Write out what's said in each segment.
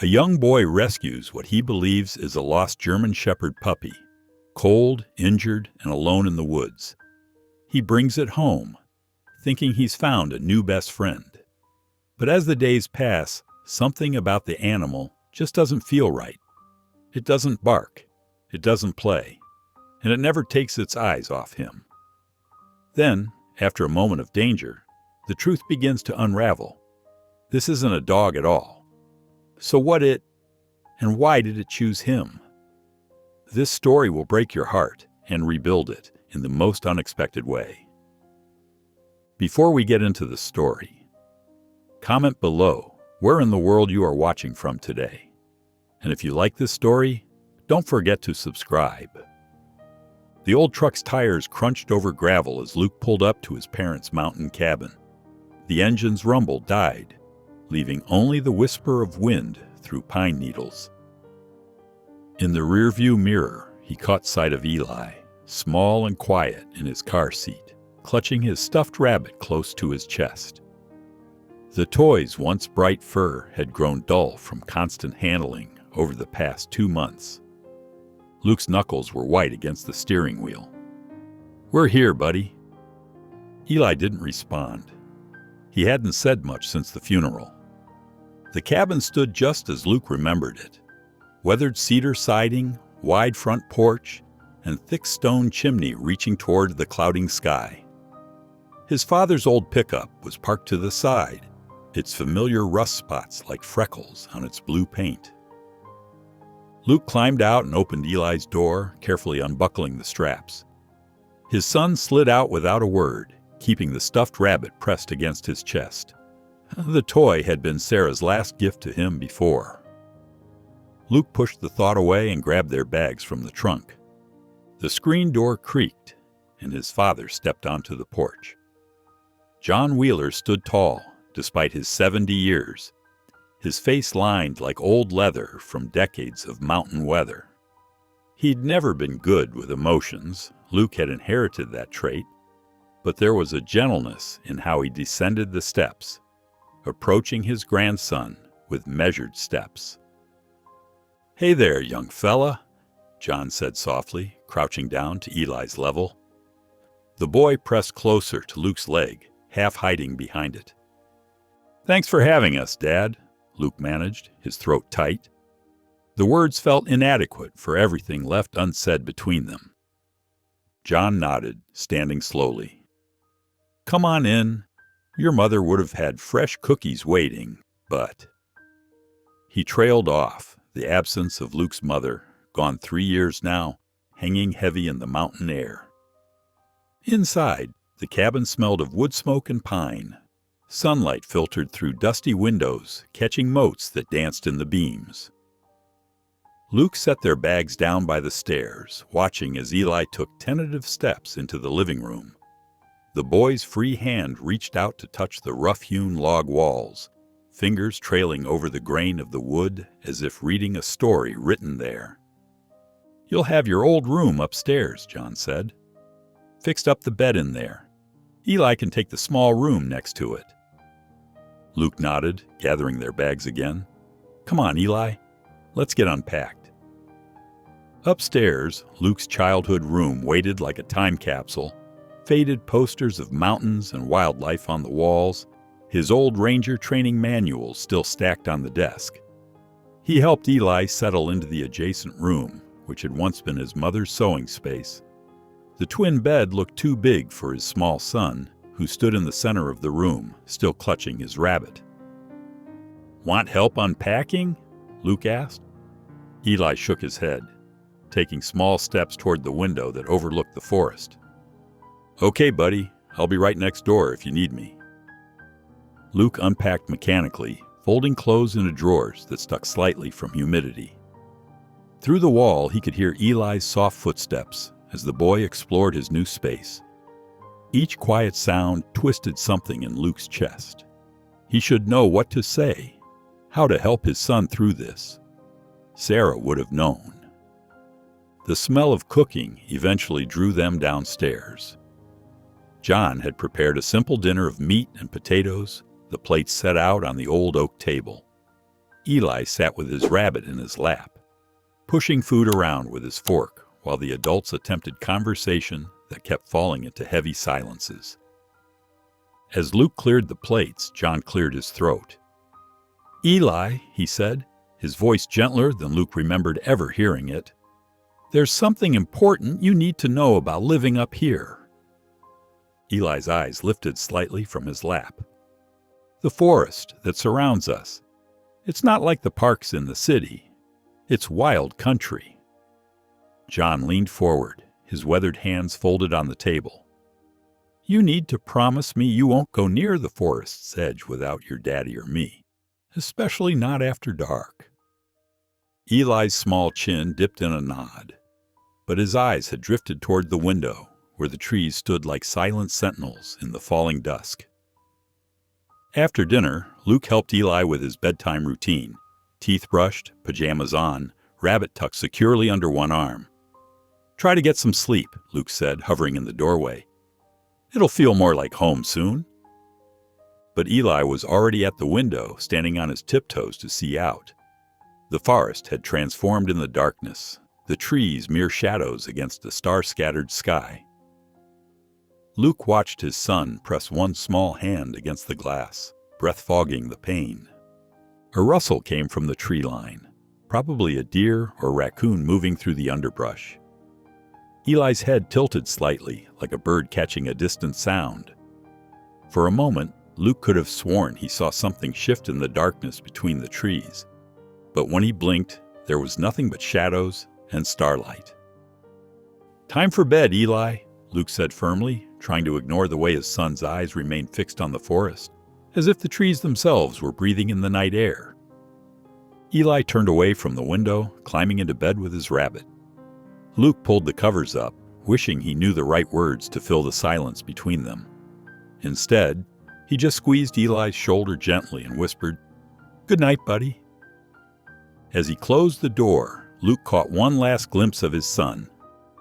A young boy rescues what he believes is a lost German Shepherd puppy, cold, injured, and alone in the woods. He brings it home, thinking he's found a new best friend. But as the days pass, something about the animal just doesn't feel right. It doesn't bark, it doesn't play, and it never takes its eyes off him. Then, after a moment of danger, the truth begins to unravel. This isn't a dog at all. So and why did it choose him? This story will break your heart and rebuild it in the most unexpected way. Before we get into the story, comment below where in the world you are watching from today. And if you like this story, don't forget to subscribe. The old truck's tires crunched over gravel as Luke pulled up to his parents' mountain cabin. The engine's rumble died, leaving only the whisper of wind through pine needles. In the rearview mirror, he caught sight of Eli, small and quiet in his car seat, clutching his stuffed rabbit close to his chest. The toy's once bright fur had grown dull from constant handling over the past 2 months. Luke's knuckles were white against the steering wheel. "We're here, buddy." Eli didn't respond. He hadn't said much since the funeral. The cabin stood just as Luke remembered it. Weathered cedar siding, wide front porch, and thick stone chimney reaching toward the clouding sky. His father's old pickup was parked to the side, its familiar rust spots like freckles on its blue paint. Luke climbed out and opened Eli's door, carefully unbuckling the straps. His son slid out without a word, keeping the stuffed rabbit pressed against his chest. The toy had been Sarah's last gift to him before. Luke pushed the thought away and grabbed their bags from the trunk. The screen door creaked, and his father stepped onto the porch. John Wheeler stood tall, despite his 70 years, his face lined like old leather from decades of mountain weather. He'd never been good with emotions. Luke had inherited that trait, but there was a gentleness in how he descended the steps, approaching his grandson with measured steps. "Hey there, young fella," John said softly, crouching down to Eli's level. The boy pressed closer to Luke's leg, half hiding behind it. "Thanks for having us, Dad," Luke managed, his throat tight. The words felt inadequate for everything left unsaid between them. John nodded, standing slowly. "Come on in. Your mother would have had fresh cookies waiting, but—" He trailed off, the absence of Luke's mother, gone 3 years now, hanging heavy in the mountain air. Inside, the cabin smelled of wood smoke and pine. Sunlight filtered through dusty windows, catching motes that danced in the beams. Luke set their bags down by the stairs, watching as Eli took tentative steps into the living room. The boy's free hand reached out to touch the rough-hewn log walls, fingers trailing over the grain of the wood as if reading a story written there. "You'll have your old room upstairs," John said. "Fixed up the bed in there. Eli can take the small room next to it." Luke nodded, gathering their bags again. "Come on, Eli. Let's get unpacked." Upstairs, Luke's childhood room waited like a time capsule, faded posters of mountains and wildlife on the walls, his old ranger training manual still stacked on the desk. He helped Eli settle into the adjacent room, which had once been his mother's sewing space. The twin bed looked too big for his small son, who stood in the center of the room, still clutching his rabbit. "Want help unpacking?" Luke asked. Eli shook his head, taking small steps toward the window that overlooked the forest. "Okay, buddy. I'll be right next door if you need me." Luke unpacked mechanically, folding clothes into drawers that stuck slightly from humidity. Through the wall, he could hear Eli's soft footsteps as the boy explored his new space. Each quiet sound twisted something in Luke's chest. He should know what to say, how to help his son through this. Sarah would have known. The smell of cooking eventually drew them downstairs. John had prepared a simple dinner of meat and potatoes, the plates set out on the old oak table. Eli sat with his rabbit in his lap, pushing food around with his fork while the adults attempted conversation that kept falling into heavy silences. As Luke cleared the plates, John cleared his throat. "Eli," he said, his voice gentler than Luke remembered ever hearing it, "there's something important you need to know about living up here." Eli's eyes lifted slightly from his lap. "The forest that surrounds us. It's not like the parks in the city. It's wild country." John leaned forward, his weathered hands folded on the table. "You need to promise me you won't go near the forest's edge without your daddy or me, especially not after dark." Eli's small chin dipped in a nod, but his eyes had drifted toward the window, where the trees stood like silent sentinels in the falling dusk. After dinner, Luke helped Eli with his bedtime routine, teeth brushed, pajamas on, rabbit tucked securely under one arm. "Try to get some sleep," Luke said, hovering in the doorway. "It'll feel more like home soon." But Eli was already at the window, standing on his tiptoes to see out. The forest had transformed in the darkness, the trees mere shadows against a star-scattered sky. Luke watched his son press one small hand against the glass, breath fogging the pain. A rustle came from the tree line, probably a deer or raccoon moving through the underbrush. Eli's head tilted slightly, like a bird catching a distant sound. For a moment, Luke could have sworn he saw something shift in the darkness between the trees. But when he blinked, there was nothing but shadows and starlight. "Time for bed, Eli," Luke said firmly, trying to ignore the way his son's eyes remained fixed on the forest, as if the trees themselves were breathing in the night air. Eli turned away from the window, climbing into bed with his rabbit. Luke pulled the covers up, wishing he knew the right words to fill the silence between them. Instead, he just squeezed Eli's shoulder gently and whispered, "Good night, buddy." As he closed the door, Luke caught one last glimpse of his son,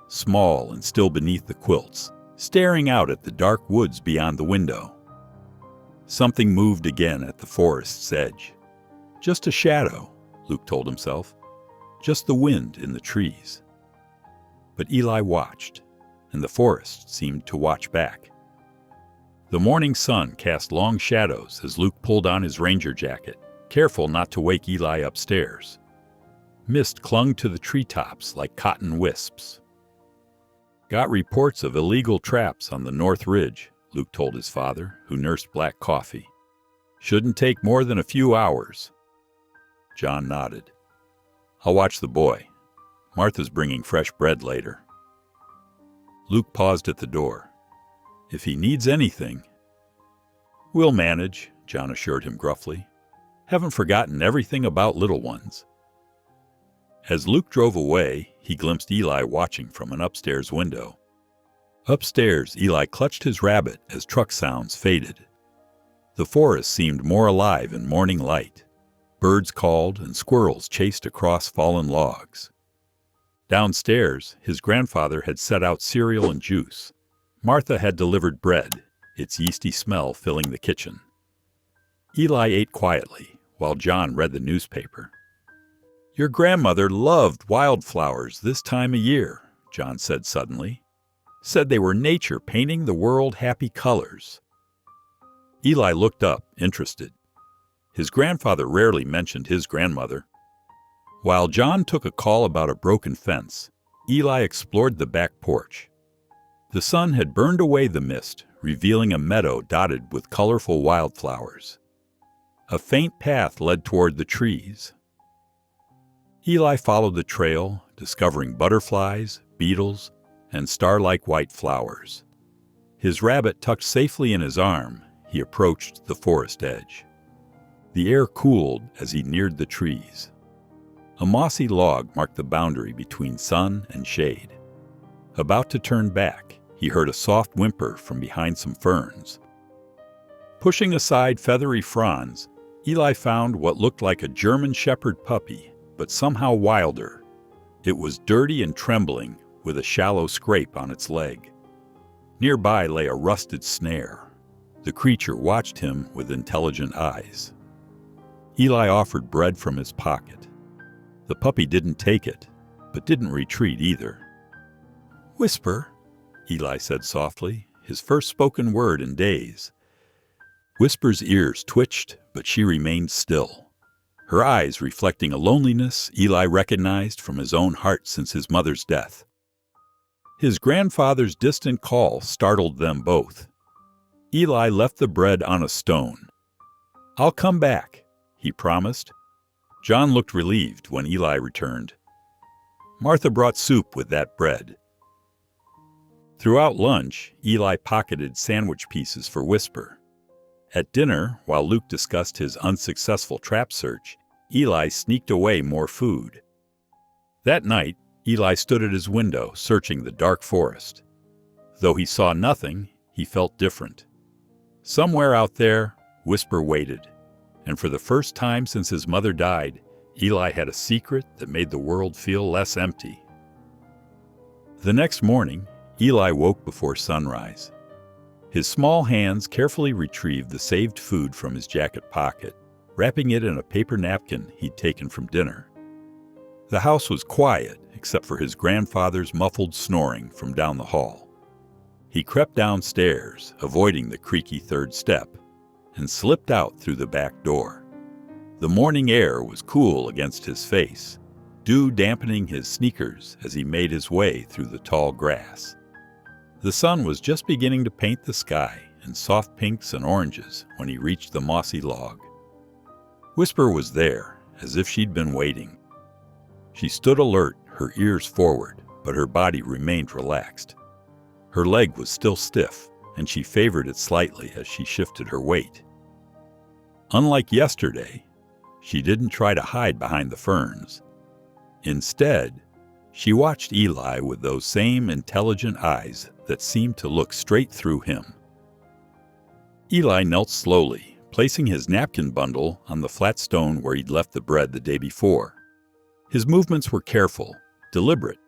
small and still beneath the quilts, staring out at the dark woods beyond the window. Something moved again at the forest's edge. Just a shadow, Luke told himself. Just the wind in the trees. But Eli watched, and the forest seemed to watch back. The morning sun cast long shadows as Luke pulled on his ranger jacket, careful not to wake Eli upstairs. Mist clung to the treetops like cotton wisps. "Got reports of illegal traps on the North Ridge," Luke told his father, who nursed black coffee. "Shouldn't take more than a few hours." John nodded. "I'll watch the boy. Martha's bringing fresh bread later." Luke paused at the door. "If he needs anything—" "We'll manage," John assured him gruffly. "Haven't forgotten everything about little ones." As Luke drove away, he glimpsed Eli watching from an upstairs window. Upstairs, Eli clutched his rabbit as truck sounds faded. The forest seemed more alive in morning light. Birds called and squirrels chased across fallen logs. Downstairs, his grandfather had set out cereal and juice. Martha had delivered bread, its yeasty smell filling the kitchen. Eli ate quietly, while John read the newspaper. "Your grandmother loved wildflowers this time of year," John said suddenly. "Said they were nature painting the world happy colors." Eli looked up, interested. His grandfather rarely mentioned his grandmother. While John took a call about a broken fence, Eli explored the back porch. The sun had burned away the mist, revealing a meadow dotted with colorful wildflowers. A faint path led toward the trees. Eli followed the trail, discovering butterflies, beetles, and star-like white flowers. His rabbit tucked safely in his arm, he approached the forest edge. The air cooled as he neared the trees. A mossy log marked the boundary between sun and shade. About to turn back, he heard a soft whimper from behind some ferns. Pushing aside feathery fronds, Eli found what looked like a German Shepherd puppy, but somehow wilder. It was dirty and trembling, with a shallow scrape on its leg. Nearby lay a rusted snare. The creature watched him with intelligent eyes. Eli offered bread from his pocket. The puppy didn't take it, but didn't retreat either. "Whisper," Eli said softly, his first spoken word in days. Whisper's ears twitched, but she remained still, her eyes reflecting a loneliness Eli recognized from his own heart since his mother's death. His grandfather's distant call startled them both. Eli left the bread on a stone. "I'll come back," he promised. John looked relieved when Eli returned. Martha brought soup with that bread. Throughout lunch, Eli pocketed sandwich pieces for Whisper. At dinner, while Luke discussed his unsuccessful trap search, Eli sneaked away more food. That night, Eli stood at his window, searching the dark forest. Though he saw nothing, he felt different. Somewhere out there, Whisper waited, and for the first time since his mother died, Eli had a secret that made the world feel less empty. The next morning, Eli woke before sunrise. His small hands carefully retrieved the saved food from his jacket pocket, wrapping it in a paper napkin he'd taken from dinner. The house was quiet, except for his grandfather's muffled snoring from down the hall. He crept downstairs, avoiding the creaky third step, and slipped out through the back door. The morning air was cool against his face, dew dampening his sneakers as he made his way through the tall grass. The sun was just beginning to paint the sky in soft pinks and oranges when he reached the mossy log. Whisper was there, as if she'd been waiting. She stood alert, her ears forward, but her body remained relaxed. Her leg was still stiff, and she favored it slightly as she shifted her weight. Unlike yesterday, she didn't try to hide behind the ferns. Instead, she watched Eli with those same intelligent eyes that seemed to look straight through him. Eli knelt slowly, placing his napkin bundle on the flat stone where he'd left the bread the day before. His movements were careful, deliberate,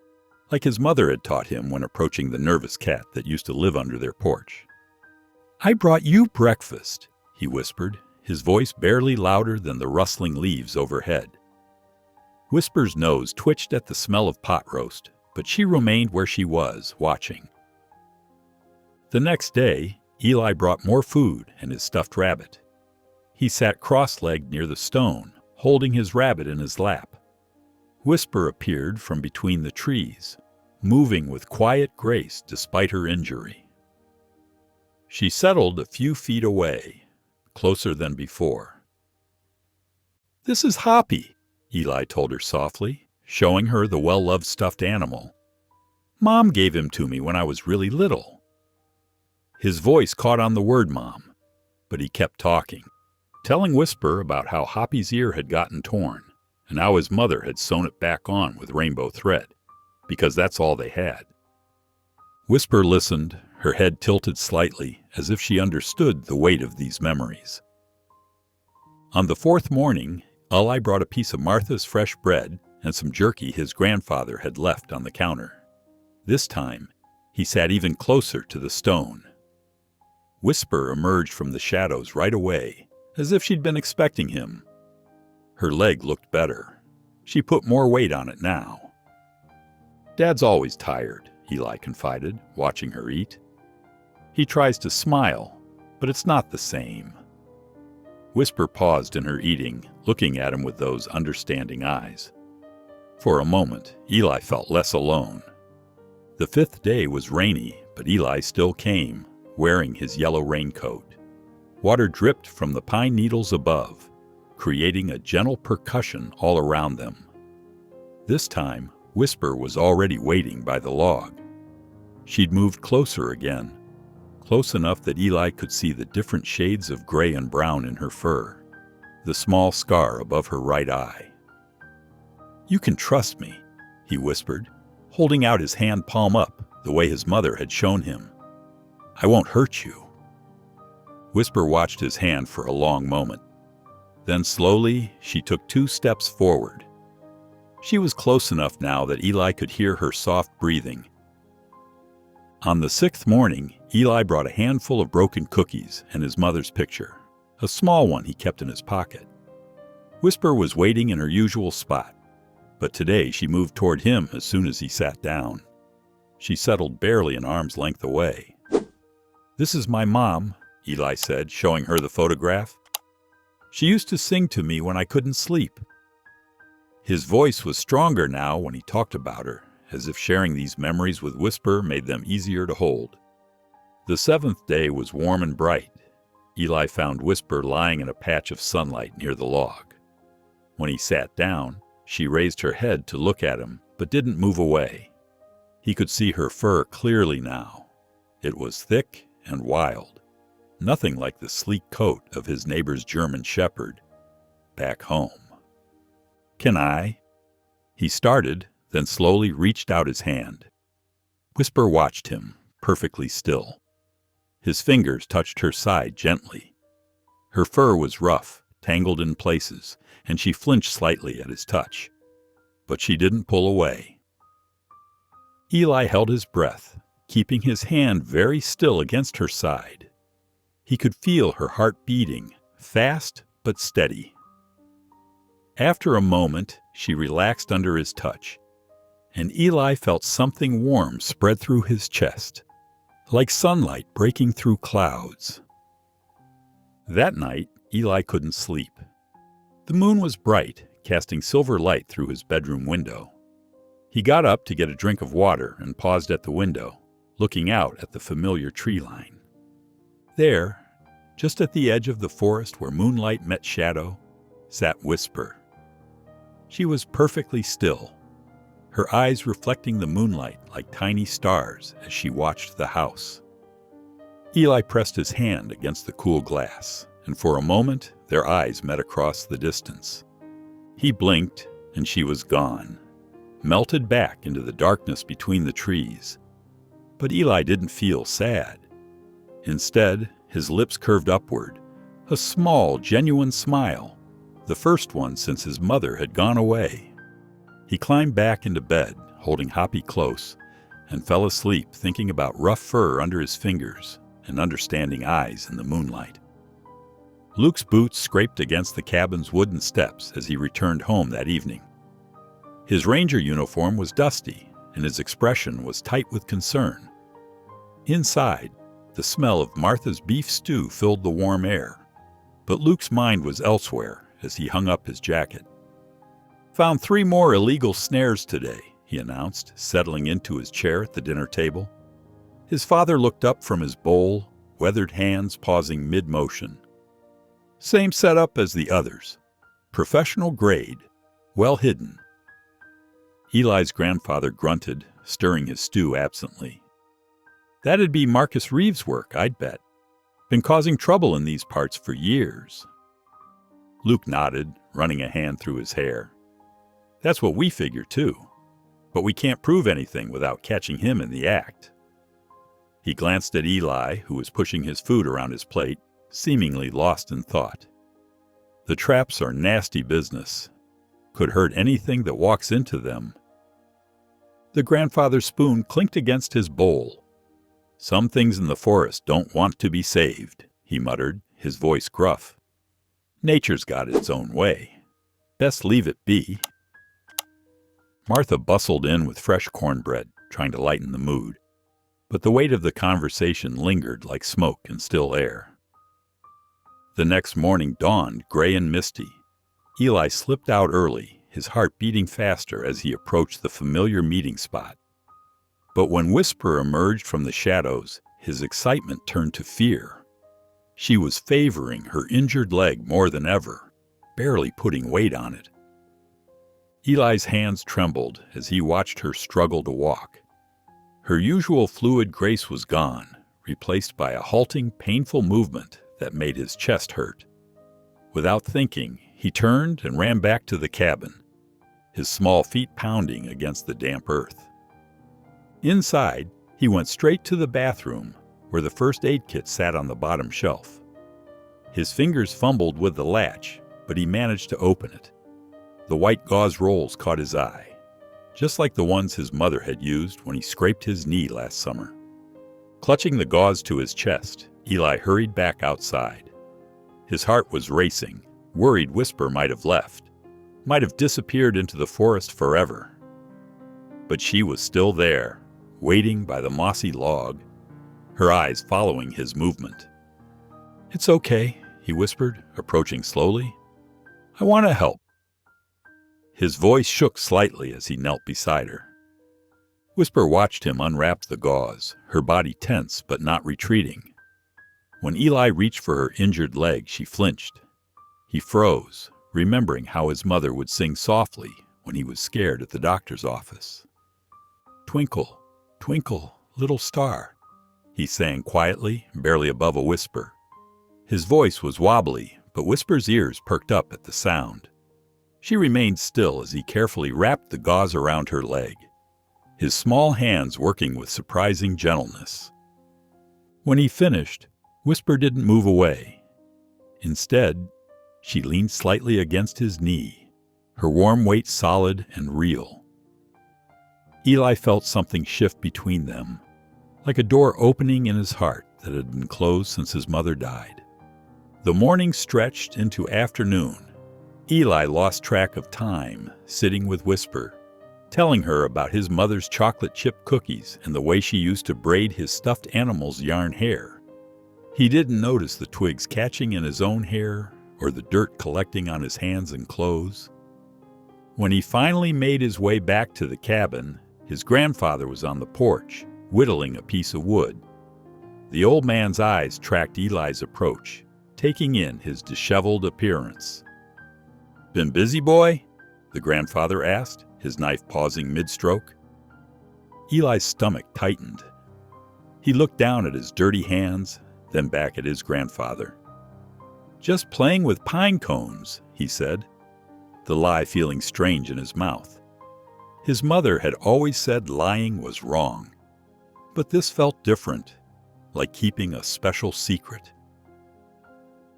like his mother had taught him when approaching the nervous cat that used to live under their porch. "I brought you breakfast," he whispered, his voice barely louder than the rustling leaves overhead. Whisper's nose twitched at the smell of pot roast, but she remained where she was, watching. The next day, Eli brought more food and his stuffed rabbit. He sat cross-legged near the stone, holding his rabbit in his lap. Whisper appeared from between the trees, moving with quiet grace despite her injury. She settled a few feet away, closer than before. "This is Hoppy," Eli told her softly, showing her the well-loved stuffed animal. "Mom gave him to me when I was really little." His voice caught on the word Mom, but he kept talking, telling Whisper about how Hoppy's ear had gotten torn, and how his mother had sewn it back on with rainbow thread, because that's all they had. Whisper listened, her head tilted slightly, as if she understood the weight of these memories. On the fourth morning, Eli brought a piece of Martha's fresh bread and some jerky his grandfather had left on the counter. This time, he sat even closer to the stone. Whisper emerged from the shadows right away, as if she'd been expecting him. Her leg looked better. She put more weight on it now. "Dad's always tired," Eli confided, watching her eat. "He tries to smile, but it's not the same." Whisper paused in her eating, looking at him with those understanding eyes. For a moment, Eli felt less alone. The fifth day was rainy, but Eli still came, wearing his yellow raincoat. Water dripped from the pine needles above, creating a gentle percussion all around them. This time, Whisper was already waiting by the log. She'd moved closer again, close enough that Eli could see the different shades of gray and brown in her fur, the small scar above her right eye. "You can trust me," he whispered, holding out his hand palm up the way his mother had shown him. "I won't hurt you." Whisper watched his hand for a long moment. Then slowly, she took 2 steps forward. She was close enough now that Eli could hear her soft breathing. On the 6th morning, Eli brought a handful of broken cookies and his mother's picture, a small one he kept in his pocket. Whisper was waiting in her usual spot, but today she moved toward him as soon as he sat down. She settled barely an arm's length away. "This is my mom," Eli said, showing her the photograph. "She used to sing to me when I couldn't sleep." His voice was stronger now when he talked about her, as if sharing these memories with Whisper made them easier to hold. The seventh day was warm and bright. Eli found Whisper lying in a patch of sunlight near the log. When he sat down, she raised her head to look at him, but didn't move away. He could see her fur clearly now. It was thick and wild, nothing like the sleek coat of his neighbor's German Shepherd back home. "Can I?" He started, then slowly reached out his hand. Whisper watched him, perfectly still. His fingers touched her side gently. Her fur was rough, tangled in places, and she flinched slightly at his touch. But she didn't pull away. Eli held his breath, keeping his hand very still against her side. He could feel her heart beating, fast but steady. After a moment, she relaxed under his touch, and Eli felt something warm spread through his chest, like sunlight breaking through clouds. That night, Eli couldn't sleep. The moon was bright, casting silver light through his bedroom window. He got up to get a drink of water and paused at the window, looking out at the familiar tree line. There, just at the edge of the forest where moonlight met shadow, sat Whisper. She was perfectly still, her eyes reflecting the moonlight like tiny stars as she watched the house. Eli pressed his hand against the cool glass, and for a moment their eyes met across the distance. He blinked, and she was gone, melted back into the darkness between the trees. But Eli didn't feel sad. Instead, his lips curved upward, a small, genuine smile, the first one since his mother had gone away. He climbed back into bed, holding Hoppy close, and fell asleep thinking about rough fur under his fingers and understanding eyes in the moonlight. Luke's boots scraped against the cabin's wooden steps as he returned home that evening. His ranger uniform was dusty, and his expression was tight with concern. Inside, the smell of Martha's beef stew filled the warm air, but Luke's mind was elsewhere as he hung up his jacket. "Found 3 more illegal snares today," he announced, settling into his chair at the dinner table. His father looked up from his bowl, weathered hands pausing mid-motion. "Same setup as the others. Professional grade. Well hidden." Eli's grandfather grunted, stirring his stew absently. "That'd be Marcus Reeves' work, I'd bet. Been causing trouble in these parts for years." Luke nodded, running a hand through his hair. "That's what we figure, too. But we can't prove anything without catching him in the act." He glanced at Eli, who was pushing his food around his plate, seemingly lost in thought. "The traps are nasty business. Could hurt anything that walks into them." The grandfather's spoon clinked against his bowl. "Some things in the forest don't want to be saved," he muttered, his voice gruff. "Nature's got its own way. Best leave it be." Martha bustled in with fresh cornbread, trying to lighten the mood, but the weight of the conversation lingered like smoke in still air. The next morning dawned gray and misty. Eli slipped out early, his heart beating faster as he approached the familiar meeting spot. But when Whisper emerged from the shadows, his excitement turned to fear. She was favoring her injured leg more than ever, barely putting weight on it. Eli's hands trembled as he watched her struggle to walk. Her usual fluid grace was gone, replaced by a halting, painful movement that made his chest hurt. Without thinking, he turned and ran back to the cabin, his small feet pounding against the damp earth. Inside, he went straight to the bathroom, where the first aid kit sat on the bottom shelf. His fingers fumbled with the latch, but he managed to open it. The white gauze rolls caught his eye, just like the ones his mother had used when he scraped his knee last summer. Clutching the gauze to his chest, Eli hurried back outside. His heart was racing, worried Whisper might have left, might have disappeared into the forest forever. But she was still there, waiting by the mossy log, her eyes following his movement. "It's okay," he whispered, approaching slowly. "I want to help." His voice shook slightly as he knelt beside her. Whisper watched him unwrap the gauze, her body tense but not retreating. When Eli reached for her injured leg, she flinched. He froze, remembering how his mother would sing softly when he was scared at the doctor's office. "Twinkle, twinkle, little star," he sang quietly, barely above a whisper. His voice was wobbly, but Whisper's ears perked up at the sound. She remained still as he carefully wrapped the gauze around her leg, his small hands working with surprising gentleness. When he finished, Whisper didn't move away. Instead, she leaned slightly against his knee, her warm weight solid and real. Eli felt something shift between them, like a door opening in his heart that had been closed since his mother died. The morning stretched into afternoon. Eli lost track of time, sitting with Whisper, telling her about his mother's chocolate chip cookies and the way she used to braid his stuffed animal's yarn hair. He didn't notice the twigs catching in his own hair or the dirt collecting on his hands and clothes. When he finally made his way back to the cabin, his grandfather was on the porch, whittling a piece of wood. The old man's eyes tracked Eli's approach, taking in his disheveled appearance. "Been busy, boy?" the grandfather asked, his knife pausing mid-stroke. Eli's stomach tightened. He looked down at his dirty hands, then back at his grandfather. "Just playing with pine cones," he said, the lie feeling strange in his mouth. His mother had always said lying was wrong, but this felt different, like keeping a special secret.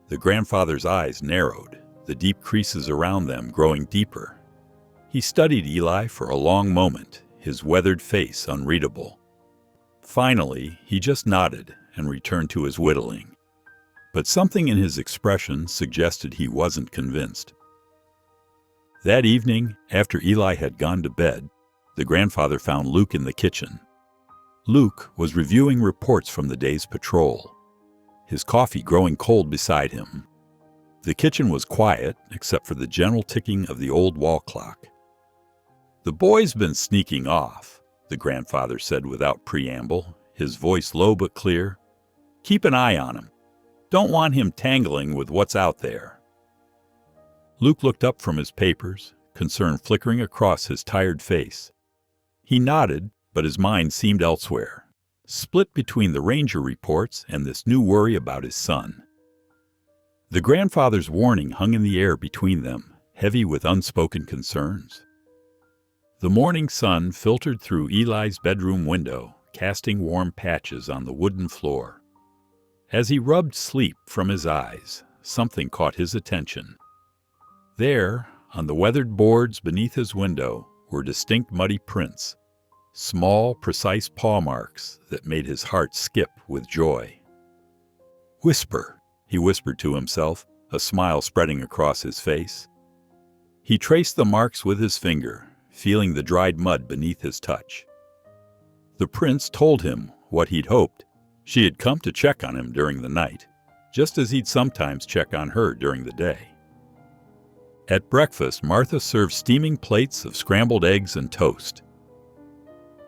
The grandfather's eyes narrowed, the deep creases around them growing deeper. He studied Eli for a long moment, his weathered face unreadable. Finally, he just nodded and returned to his whittling. But something in his expression suggested he wasn't convinced. That evening, after Eli had gone to bed, the grandfather found Luke in the kitchen. Luke was reviewing reports from the day's patrol, his coffee growing cold beside him. The kitchen was quiet, except for the gentle ticking of the old wall clock. "The boy's been sneaking off," the grandfather said without preamble, his voice low but clear. "Keep an eye on him. Don't want him tangling with what's out there." Luke looked up from his papers, concern flickering across his tired face. He nodded, but his mind seemed elsewhere, split between the ranger reports and this new worry about his son. The grandfather's warning hung in the air between them, heavy with unspoken concerns. The morning sun filtered through Eli's bedroom window, casting warm patches on the wooden floor. As he rubbed sleep from his eyes, something caught his attention. There, on the weathered boards beneath his window, were distinct muddy prints, small, precise paw marks that made his heart skip with joy. "Whisper," he whispered to himself, a smile spreading across his face. He traced the marks with his finger, feeling the dried mud beneath his touch. The prints told him what he'd hoped. She had come to check on him during the night, just as he'd sometimes check on her during the day. At breakfast, Martha served steaming plates of scrambled eggs and toast.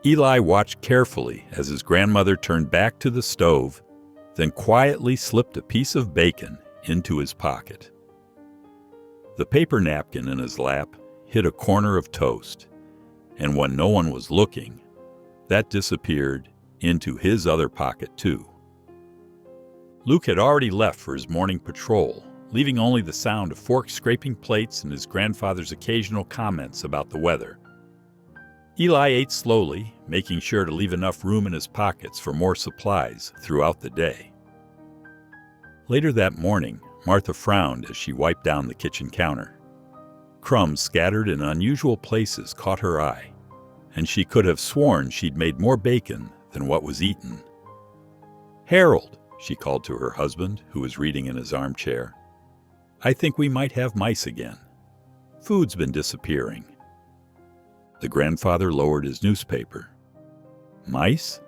Eli watched carefully as his grandmother turned back to the stove, then quietly slipped a piece of bacon into his pocket. The paper napkin in his lap hid a corner of toast, and when no one was looking, that disappeared into his other pocket too. Luke had already left for his morning patrol, leaving only the sound of forks scraping plates and his grandfather's occasional comments about the weather. Eli ate slowly, making sure to leave enough room in his pockets for more supplies throughout the day. Later that morning, Martha frowned as she wiped down the kitchen counter. Crumbs scattered in unusual places caught her eye, and she could have sworn she'd made more bacon than what was eaten. "Harold," she called to her husband, who was reading in his armchair. I think we might have mice again. Food's been disappearing." The grandfather lowered his newspaper. "Mice?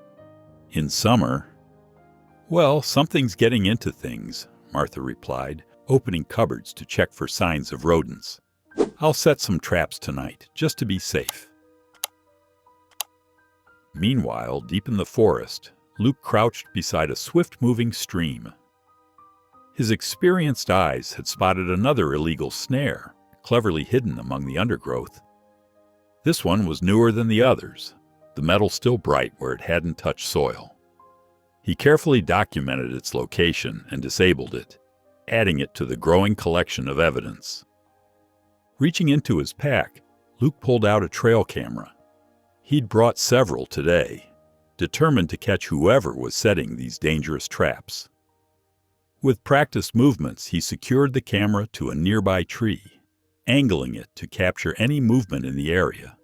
In summer?" "Well, something's getting into things," Martha replied, opening cupboards to check for signs of rodents. "I'll set some traps tonight, just to be safe." Meanwhile, deep in the forest, Luke crouched beside a swift-moving stream. His experienced eyes had spotted another illegal snare, cleverly hidden among the undergrowth. This one was newer than the others, the metal still bright where it hadn't touched soil. He carefully documented its location and disabled it, adding it to the growing collection of evidence. Reaching into his pack, Luke pulled out a trail camera. He'd brought several today, determined to catch whoever was setting these dangerous traps. With practiced movements, he secured the camera to a nearby tree, angling it to capture any movement in the area.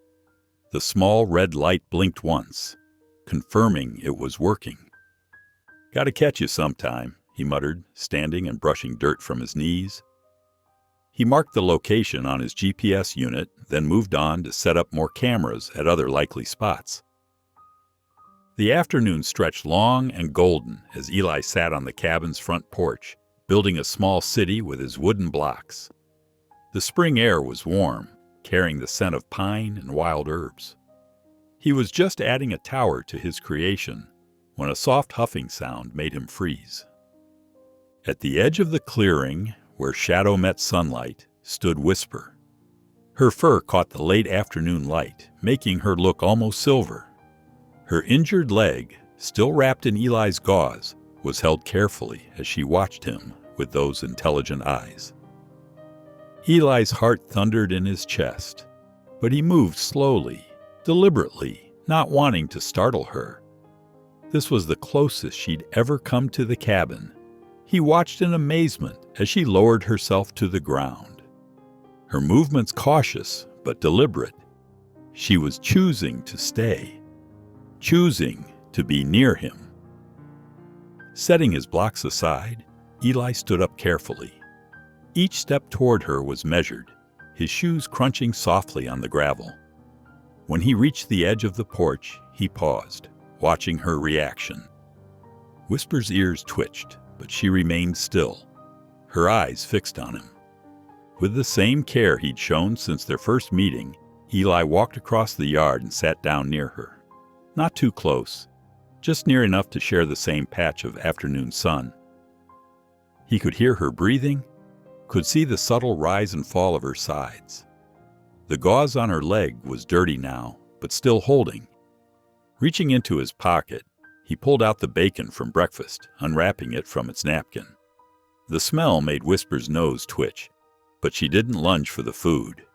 The small red light blinked once, confirming it was working. "Gotta catch you sometime," he muttered, standing and brushing dirt from his knees. He marked the location on his GPS unit, then moved on to set up more cameras at other likely spots. The afternoon stretched long and golden as Eli sat on the cabin's front porch, building a small city with his wooden blocks. The spring air was warm, carrying the scent of pine and wild herbs. He was just adding a tower to his creation when a soft huffing sound made him freeze. At the edge of the clearing, where shadow met sunlight, stood Whisper. Her fur caught the late afternoon light, making her look almost silver. Her injured leg, still wrapped in Eli's gauze, was held carefully as she watched him with those intelligent eyes. Eli's heart thundered in his chest, but he moved slowly, deliberately, not wanting to startle her. This was the closest she'd ever come to the cabin. He watched in amazement as she lowered herself to the ground. Her movements cautious but deliberate. She was choosing to stay, choosing to be near him. Setting his blocks aside, Eli stood up carefully. Each step toward her was measured, his shoes crunching softly on the gravel. When he reached the edge of the porch, he paused, watching her reaction. Whisper's ears twitched, but she remained still, her eyes fixed on him. With the same care he'd shown since their first meeting, Eli walked across the yard and sat down near her. Not too close, just near enough to share the same patch of afternoon sun. He could hear her breathing, could see the subtle rise and fall of her sides. The gauze on her leg was dirty now, but still holding. Reaching into his pocket, he pulled out the bacon from breakfast, unwrapping it from its napkin. The smell made Whisper's nose twitch, but she didn't lunge for the food.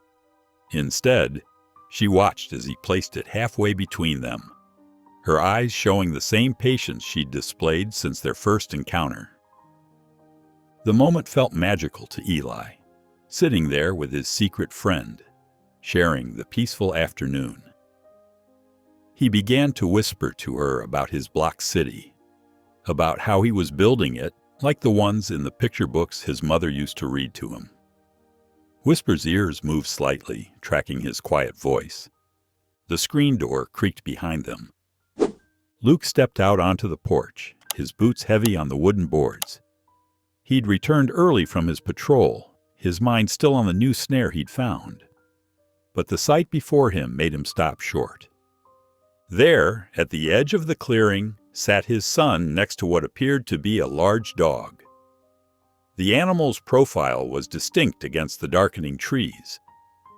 Instead, she watched as he placed it halfway between them, her eyes showing the same patience she'd displayed since their first encounter. The moment felt magical to Eli, sitting there with his secret friend, sharing the peaceful afternoon. He began to whisper to her about his block city, about how he was building it like the ones in the picture books his mother used to read to him. Whisper's ears moved slightly, tracking his quiet voice. The screen door creaked behind them. Luke stepped out onto the porch, his boots heavy on the wooden boards. He'd returned early from his patrol, his mind still on the new snare he'd found. But the sight before him made him stop short. There, at the edge of the clearing, sat his son next to what appeared to be a large dog. The animal's profile was distinct against the darkening trees,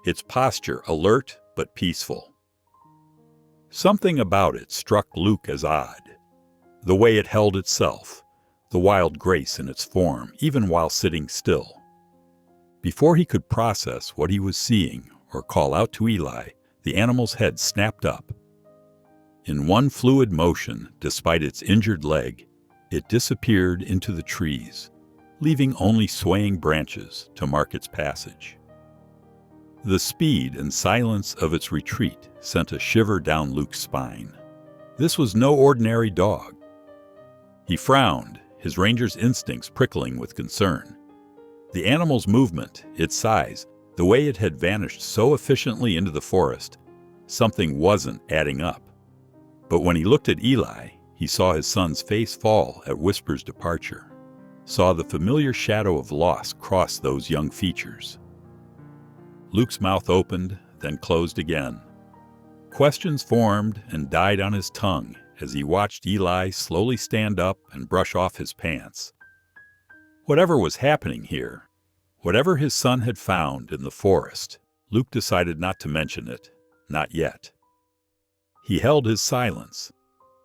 its posture alert but peaceful. Something about it struck Luke as odd. The way it held itself, the wild grace in its form, even while sitting still. Before he could process what he was seeing or call out to Eli, the animal's head snapped up. In one fluid motion, despite its injured leg, it disappeared into the trees, leaving only swaying branches to mark its passage. The speed and silence of its retreat sent a shiver down Luke's spine. This was no ordinary dog. He frowned, his ranger's instincts prickling with concern. The animal's movement, its size, the way it had vanished so efficiently into the forest, something wasn't adding up. But when he looked at Eli, he saw his son's face fall at Whisper's departure, saw the familiar shadow of loss cross those young features. Luke's mouth opened, then closed again. Questions formed and died on his tongue as he watched Eli slowly stand up and brush off his pants. Whatever was happening here, whatever his son had found in the forest, Luke decided not to mention it, not yet. He held his silence,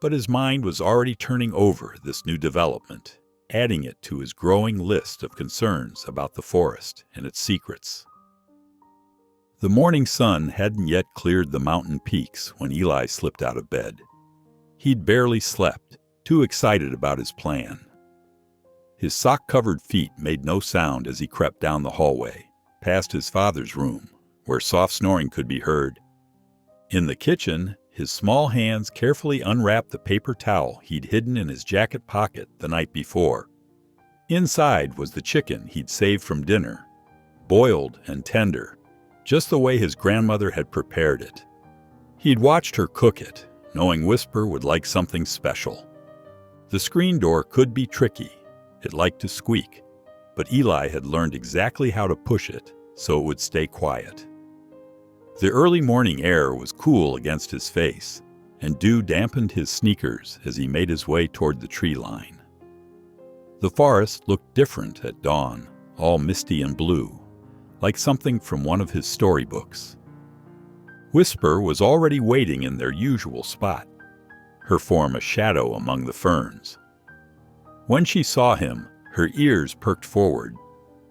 but his mind was already turning over this new development, adding it to his growing list of concerns about the forest and its secrets. The morning sun hadn't yet cleared the mountain peaks when Eli slipped out of bed. He'd barely slept, too excited about his plan. His sock-covered feet made no sound as he crept down the hallway, past his father's room, where soft snoring could be heard. In the kitchen, his small hands carefully unwrapped the paper towel he'd hidden in his jacket pocket the night before. Inside was the chicken he'd saved from dinner, boiled and tender, just the way his grandmother had prepared it. He'd watched her cook it, knowing Whisper would like something special. The screen door could be tricky. It liked to squeak, but Eli had learned exactly how to push it so it would stay quiet. The early morning air was cool against his face, and dew dampened his sneakers as he made his way toward the tree line. The forest looked different at dawn, all misty and blue, like something from one of his storybooks. Whisper was already waiting in their usual spot, her form a shadow among the ferns. When she saw him, her ears perked forward,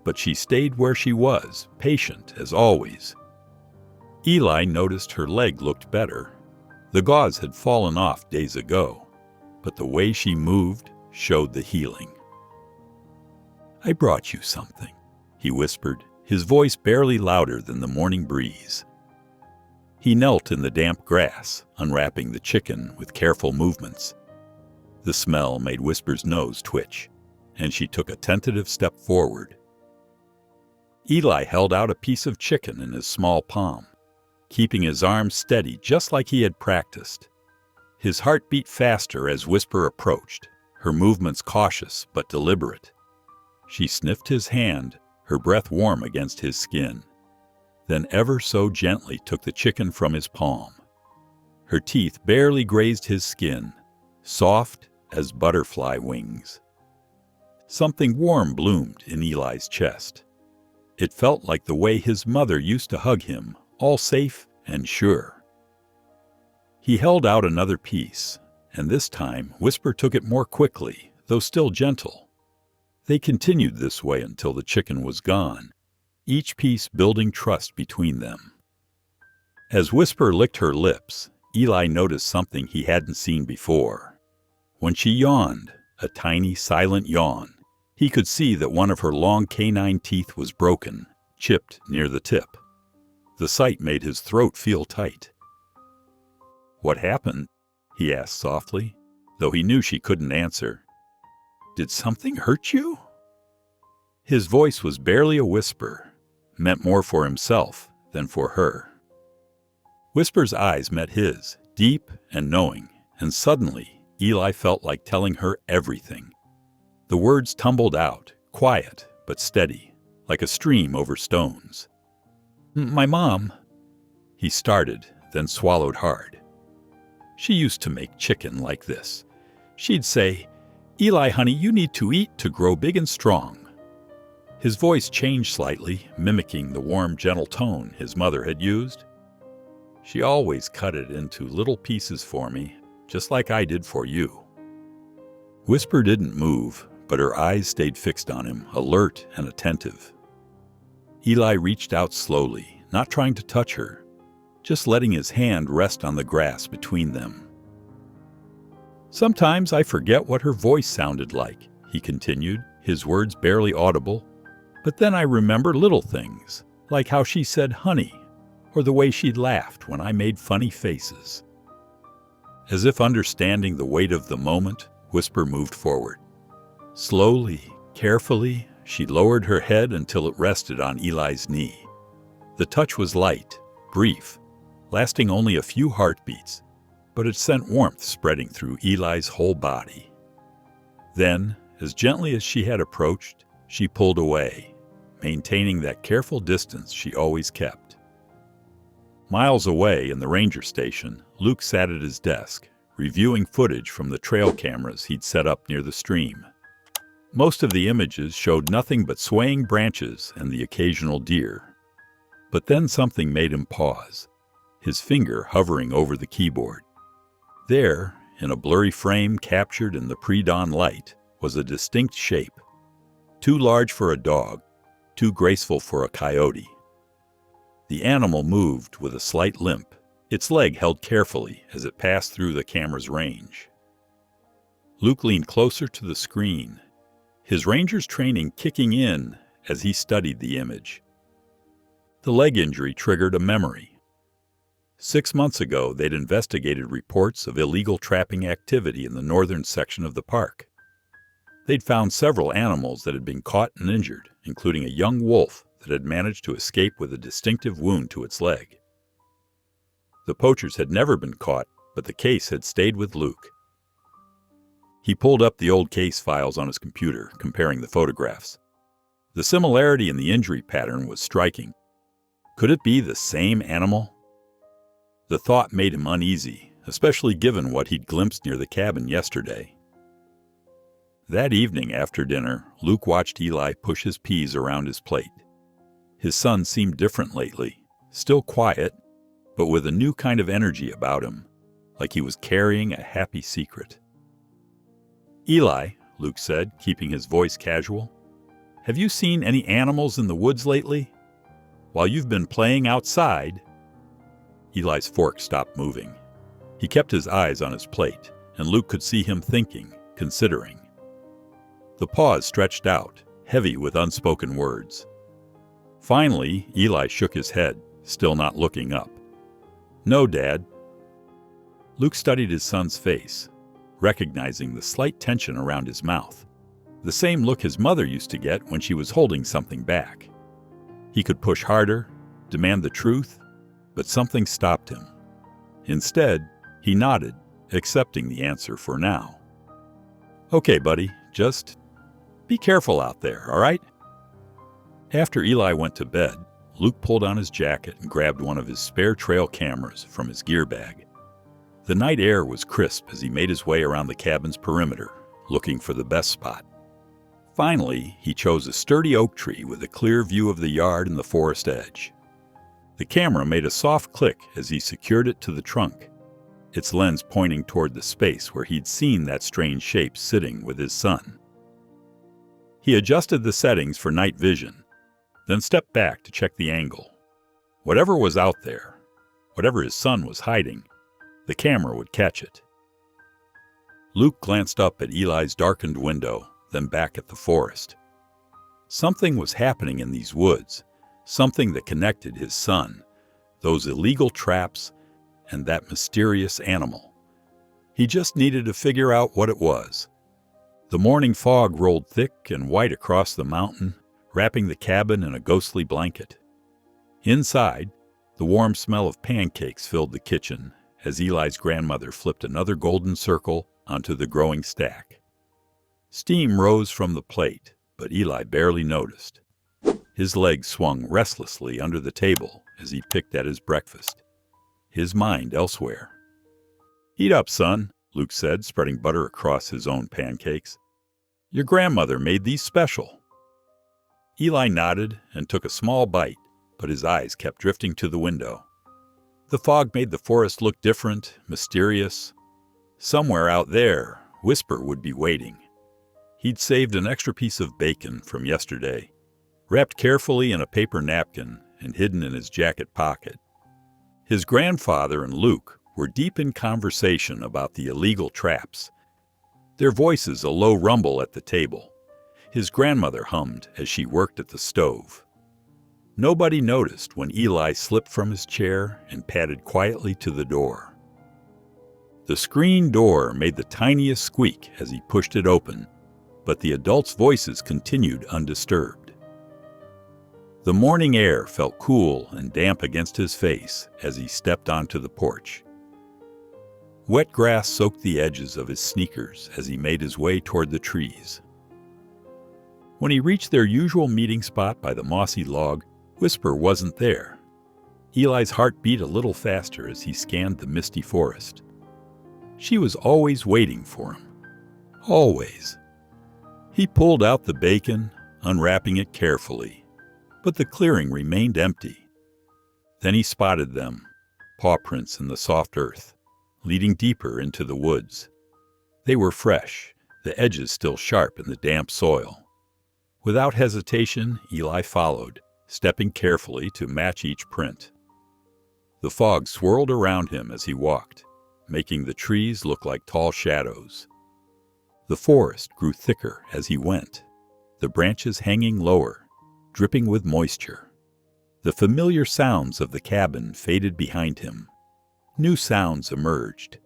but she stayed where she was, patient as always. Eli noticed her leg looked better. The gauze had fallen off days ago, but the way she moved showed the healing. "I brought you something," he whispered, his voice barely louder than the morning breeze. He knelt in the damp grass, unwrapping the chicken with careful movements. The smell made Whisper's nose twitch, and she took a tentative step forward. Eli held out a piece of chicken in his small palm, keeping his arms steady just like he had practiced. His heart beat faster as Whisper approached, her movements cautious but deliberate. She sniffed his hand, her breath warm against his skin, then ever so gently took the chicken from his palm. Her teeth barely grazed his skin, soft as butterfly wings. Something warm bloomed in Eli's chest. It felt like the way his mother used to hug him, all safe and sure. He held out another piece, and this time Whisper took it more quickly, though still gentle. They continued this way until the chicken was gone, each piece building trust between them. As Whisper licked her lips, Eli noticed something he hadn't seen before. When she yawned, a tiny, silent yawn, he could see that one of her long canine teeth was broken, chipped near the tip. The sight made his throat feel tight. "What happened?" he asked softly, though he knew she couldn't answer. "Did something hurt you?" His voice was barely a whisper, meant more for himself than for her. Whisper's eyes met his, deep and knowing, and suddenly Eli felt like telling her everything. The words tumbled out, quiet but steady, like a stream over stones. "My mom," he started, then swallowed hard. "She used to make chicken like this. She'd say, 'Eli, honey, you need to eat to grow big and strong.'" His voice changed slightly, mimicking the warm, gentle tone his mother had used. "She always cut it into little pieces for me, just like I did for you." Whisper didn't move, but her eyes stayed fixed on him, alert and attentive. Eli reached out slowly, not trying to touch her, just letting his hand rest on the grass between them. "Sometimes I forget what her voice sounded like," he continued, his words barely audible. "But then I remember little things, like how she said honey, or the way she'd laughed when I made funny faces." As if understanding the weight of the moment, Whisper moved forward. Slowly, carefully, she lowered her head until it rested on Eli's knee. The touch was light, brief, lasting only a few heartbeats, but it sent warmth spreading through Eli's whole body. Then, as gently as she had approached, she pulled away, maintaining that careful distance she always kept. Miles away in the ranger station, Luke sat at his desk, reviewing footage from the trail cameras he'd set up near the stream. Most of the images showed nothing but swaying branches and the occasional deer. But then something made him pause, his finger hovering over the keyboard. There, in a blurry frame captured in the pre-dawn light, was a distinct shape. Too large for a dog, too graceful for a coyote. The animal moved with a slight limp, its leg held carefully as it passed through the camera's range. Luke leaned closer to the screen, his ranger's training kicking in as he studied the image. The leg injury triggered a memory. 6 months ago, they'd investigated reports of illegal trapping activity in the northern section of the park. They'd found several animals that had been caught and injured, including a young wolf that had managed to escape with a distinctive wound to its leg. The poachers had never been caught, but the case had stayed with Luke. He pulled up the old case files on his computer, comparing the photographs. The similarity in the injury pattern was striking. Could it be the same animal? The thought made him uneasy, especially given what he'd glimpsed near the cabin yesterday. That evening after dinner, Luke watched Eli push his peas around his plate. His son seemed different lately, still quiet, but with a new kind of energy about him, like he was carrying a happy secret. "Eli," Luke said, keeping his voice casual, "have you seen any animals in the woods lately? While you've been playing outside..." Eli's fork stopped moving. He kept his eyes on his plate, and Luke could see him thinking, considering. The pause stretched out, heavy with unspoken words. Finally, Eli shook his head, still not looking up. "No, Dad." Luke studied his son's face, recognizing the slight tension around his mouth, the same look his mother used to get when she was holding something back. He could push harder, demand the truth, but something stopped him. Instead, he nodded, accepting the answer for now. "Okay, buddy, just be careful out there, all right?" After Eli went to bed, Luke pulled on his jacket and grabbed one of his spare trail cameras from his gear bag. The night air was crisp as he made his way around the cabin's perimeter, looking for the best spot. Finally, he chose a sturdy oak tree with a clear view of the yard and the forest edge. The camera made a soft click as he secured it to the trunk, its lens pointing toward the space where he'd seen that strange shape sitting with his son. He adjusted the settings for night vision, then stepped back to check the angle. Whatever was out there, whatever his son was hiding, the camera would catch it. Luke glanced up at Eli's darkened window, then back at the forest. Something was happening in these woods, something that connected his son, those illegal traps, and that mysterious animal. He just needed to figure out what it was. The morning fog rolled thick and white across the mountain, wrapping the cabin in a ghostly blanket. Inside, the warm smell of pancakes filled the kitchen as Eli's grandmother flipped another golden circle onto the growing stack. Steam rose from the plate, but Eli barely noticed. His legs swung restlessly under the table as he picked at his breakfast, his mind elsewhere. "Eat up, son," Luke said, spreading butter across his own pancakes. "Your grandmother made these special." Eli nodded and took a small bite, but his eyes kept drifting to the window. The fog made the forest look different, mysterious. Somewhere out there, Whisper would be waiting. He'd saved an extra piece of bacon from yesterday, wrapped carefully in a paper napkin and hidden in his jacket pocket. His grandfather and Luke were deep in conversation about the illegal traps, their voices a low rumble at the table. His grandmother hummed as she worked at the stove. Nobody noticed when Eli slipped from his chair and padded quietly to the door. The screen door made the tiniest squeak as he pushed it open, but the adults' voices continued undisturbed. The morning air felt cool and damp against his face as he stepped onto the porch. Wet grass soaked the edges of his sneakers as he made his way toward the trees. When he reached their usual meeting spot by the mossy log, Whisper wasn't there. Eli's heart beat a little faster as he scanned the misty forest. She was always waiting for him. Always. He pulled out the bacon, unwrapping it carefully, but the clearing remained empty. Then he spotted them, paw prints in the soft earth, leading deeper into the woods. They were fresh, the edges still sharp in the damp soil. Without hesitation, Eli followed, stepping carefully to match each print. The fog swirled around him as he walked, making the trees look like tall shadows. The forest grew thicker as he went, the branches hanging lower, dripping with moisture. The familiar sounds of the cabin faded behind him. New sounds emerged,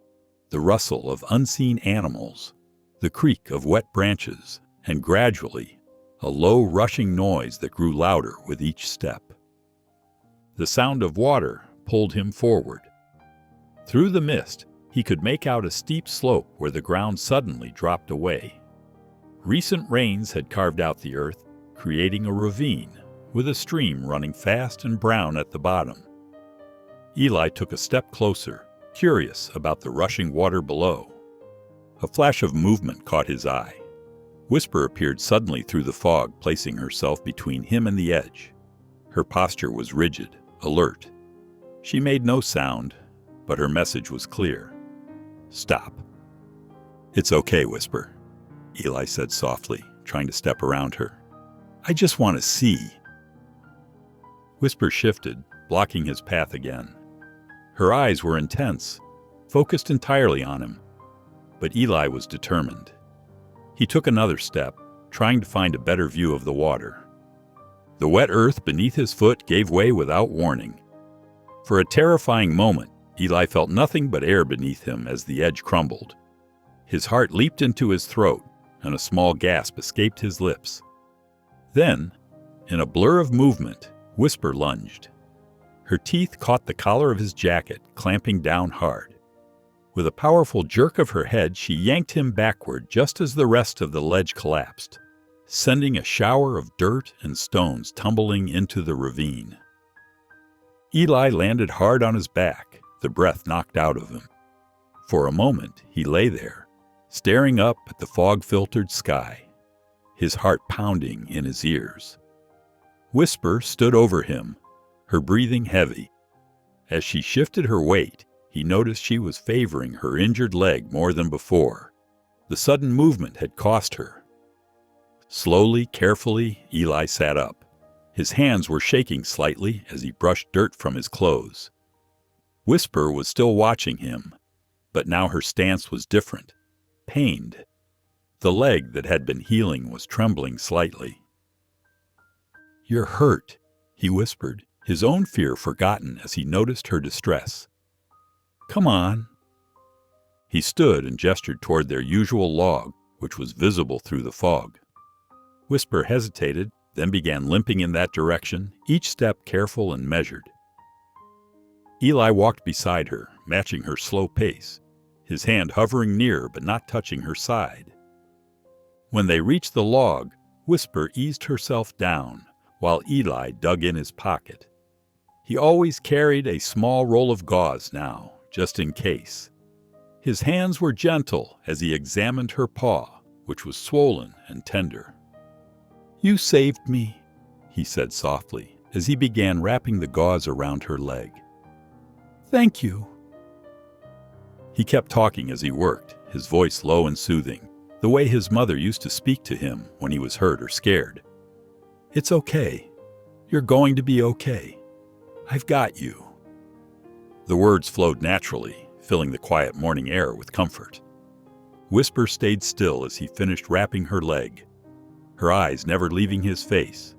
the rustle of unseen animals, the creak of wet branches, and gradually, a low rushing noise that grew louder with each step. The sound of water pulled him forward. Through the mist, he could make out a steep slope where the ground suddenly dropped away. Recent rains had carved out the earth, creating a ravine, with a stream running fast and brown at the bottom. Eli took a step closer, curious about the rushing water below. A flash of movement caught his eye. Whisper appeared suddenly through the fog, placing herself between him and the edge. Her posture was rigid, alert. She made no sound, but her message was clear. Stop. It's okay, Whisper, Eli said softly, trying to step around her. I just want to see. Whisper shifted, blocking his path again. Her eyes were intense, focused entirely on him. But Eli was determined. He took another step, trying to find a better view of the water. The wet earth beneath his foot gave way without warning. For a terrifying moment, Eli felt nothing but air beneath him as the edge crumbled. His heart leaped into his throat, and a small gasp escaped his lips. Then, in a blur of movement, Whisper lunged. Her teeth caught the collar of his jacket, clamping down hard. With a powerful jerk of her head, she yanked him backward just as the rest of the ledge collapsed, sending a shower of dirt and stones tumbling into the ravine. Eli landed hard on his back, the breath knocked out of him. For a moment, he lay there, staring up at the fog-filtered sky, his heart pounding in his ears. Whisper stood over him, her breathing heavy. As she shifted her weight, he noticed she was favoring her injured leg more than before. The sudden movement had cost her. Slowly, carefully, Eli sat up. His hands were shaking slightly as he brushed dirt from his clothes. Whisper was still watching him, but now her stance was different, pained. The leg that had been healing was trembling slightly. "You're hurt," he whispered, his own fear forgotten as he noticed her distress. "Come on." He stood and gestured toward their usual log, which was visible through the fog. Whisper hesitated, then began limping in that direction, each step careful and measured. Eli walked beside her, matching her slow pace, his hand hovering near but not touching her side. When they reached the log, Whisper eased herself down, while Eli dug in his pocket. He always carried a small roll of gauze now, just in case. His hands were gentle as he examined her paw, which was swollen and tender. "You saved me," he said softly, as he began wrapping the gauze around her leg. "Thank you." He kept talking as he worked, his voice low and soothing, the way his mother used to speak to him when he was hurt or scared. "It's okay. You're going to be okay. I've got you." The words flowed naturally, filling the quiet morning air with comfort. Whisper stayed still as he finished wrapping her leg, her eyes never leaving his face.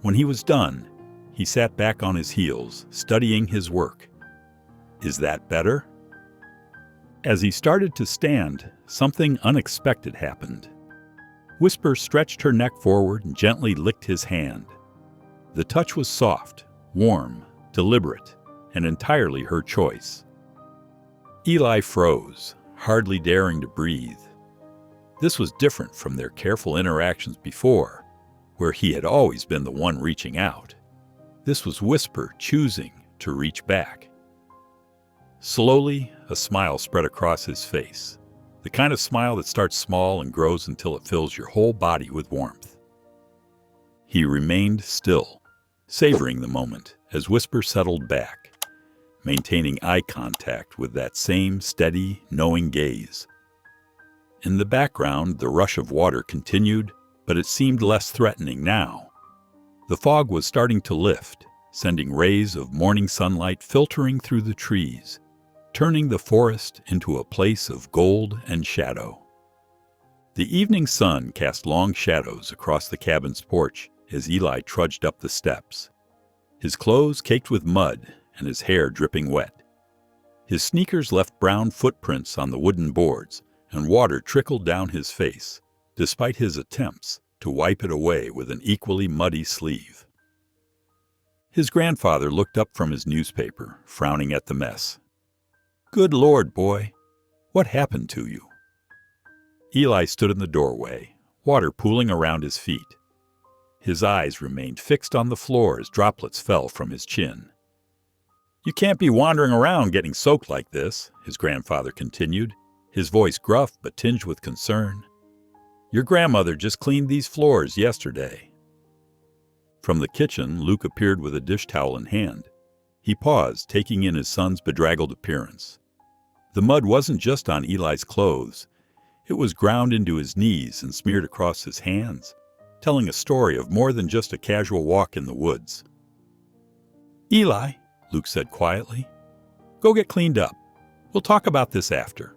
When he was done, he sat back on his heels, studying his work. Is that better? As he started to stand, something unexpected happened. Whisper stretched her neck forward and gently licked his hand. The touch was soft, warm, deliberate, and entirely her choice. Eli froze, hardly daring to breathe. This was different from their careful interactions before, where he had always been the one reaching out. This was Whisper choosing to reach back. Slowly, a smile spread across his face, the kind of smile that starts small and grows until it fills your whole body with warmth. He remained still, savoring the moment as Whisper settled back, maintaining eye contact with that same steady, knowing gaze. In the background, the rush of water continued, but it seemed less threatening now. The fog was starting to lift, sending rays of morning sunlight filtering through the trees, turning the forest into a place of gold and shadow. The evening sun cast long shadows across the cabin's porch as Eli trudged up the steps, his clothes caked with mud and his hair dripping wet. His sneakers left brown footprints on the wooden boards, and water trickled down his face, despite his attempts to wipe it away with an equally muddy sleeve. His grandfather looked up from his newspaper, frowning at the mess. "Good Lord, boy, what happened to you?" Eli stood in the doorway, water pooling around his feet. His eyes remained fixed on the floor as droplets fell from his chin. "You can't be wandering around getting soaked like this," his grandfather continued, his voice gruff but tinged with concern. "Your grandmother just cleaned these floors yesterday." From the kitchen, Luke appeared with a dish towel in hand. He paused, taking in his son's bedraggled appearance. The mud wasn't just on Eli's clothes. It was ground into his knees and smeared across his hands, telling a story of more than just a casual walk in the woods. "Eli," Luke said quietly, "go get cleaned up. We'll talk about this after."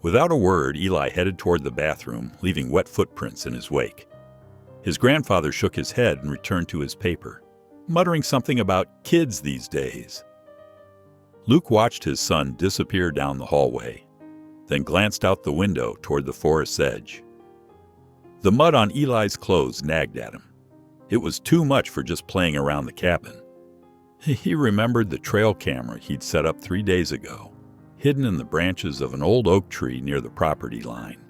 Without a word, Eli headed toward the bathroom, leaving wet footprints in his wake. His grandfather shook his head and returned to his paper, muttering something about kids these days. Luke watched his son disappear down the hallway, then glanced out the window toward the forest's edge. The mud on Eli's clothes nagged at him. It was too much for just playing around the cabin. He remembered the trail camera he'd set up 3 days ago, hidden in the branches of an old oak tree near the property line.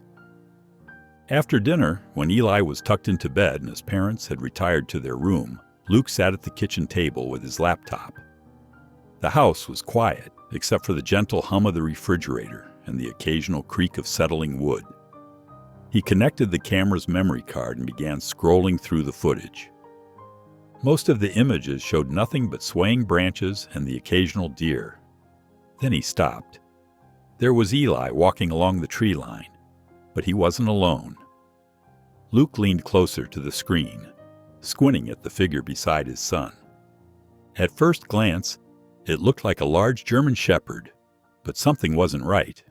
After dinner, when Eli was tucked into bed and his parents had retired to their room, Luke sat at the kitchen table with his laptop. The house was quiet, except for the gentle hum of the refrigerator and the occasional creak of settling wood. He connected the camera's memory card and began scrolling through the footage. Most of the images showed nothing but swaying branches and the occasional deer. Then he stopped. There was Eli walking along the tree line, but he wasn't alone. Luke leaned closer to the screen, squinting at the figure beside his son. At first glance, it looked like a large German shepherd, but something wasn't right.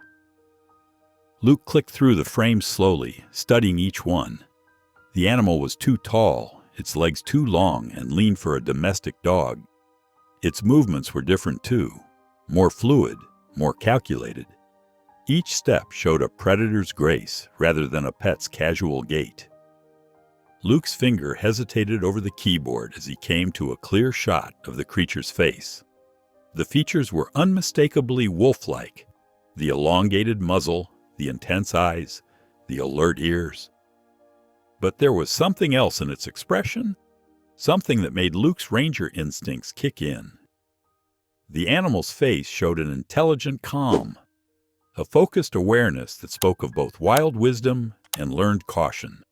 Luke clicked through the frames slowly, studying each one. The animal was too tall, its legs too long and lean for a domestic dog. Its movements were different too, more fluid, more calculated. Each step showed a predator's grace rather than a pet's casual gait. Luke's finger hesitated over the keyboard as he came to a clear shot of the creature's face. The features were unmistakably wolf-like: the elongated muzzle, the intense eyes, the alert ears. But there was something else in its expression, something that made Luke's ranger instincts kick in. The animal's face showed an intelligent calm, a focused awareness that spoke of both wild wisdom and learned caution.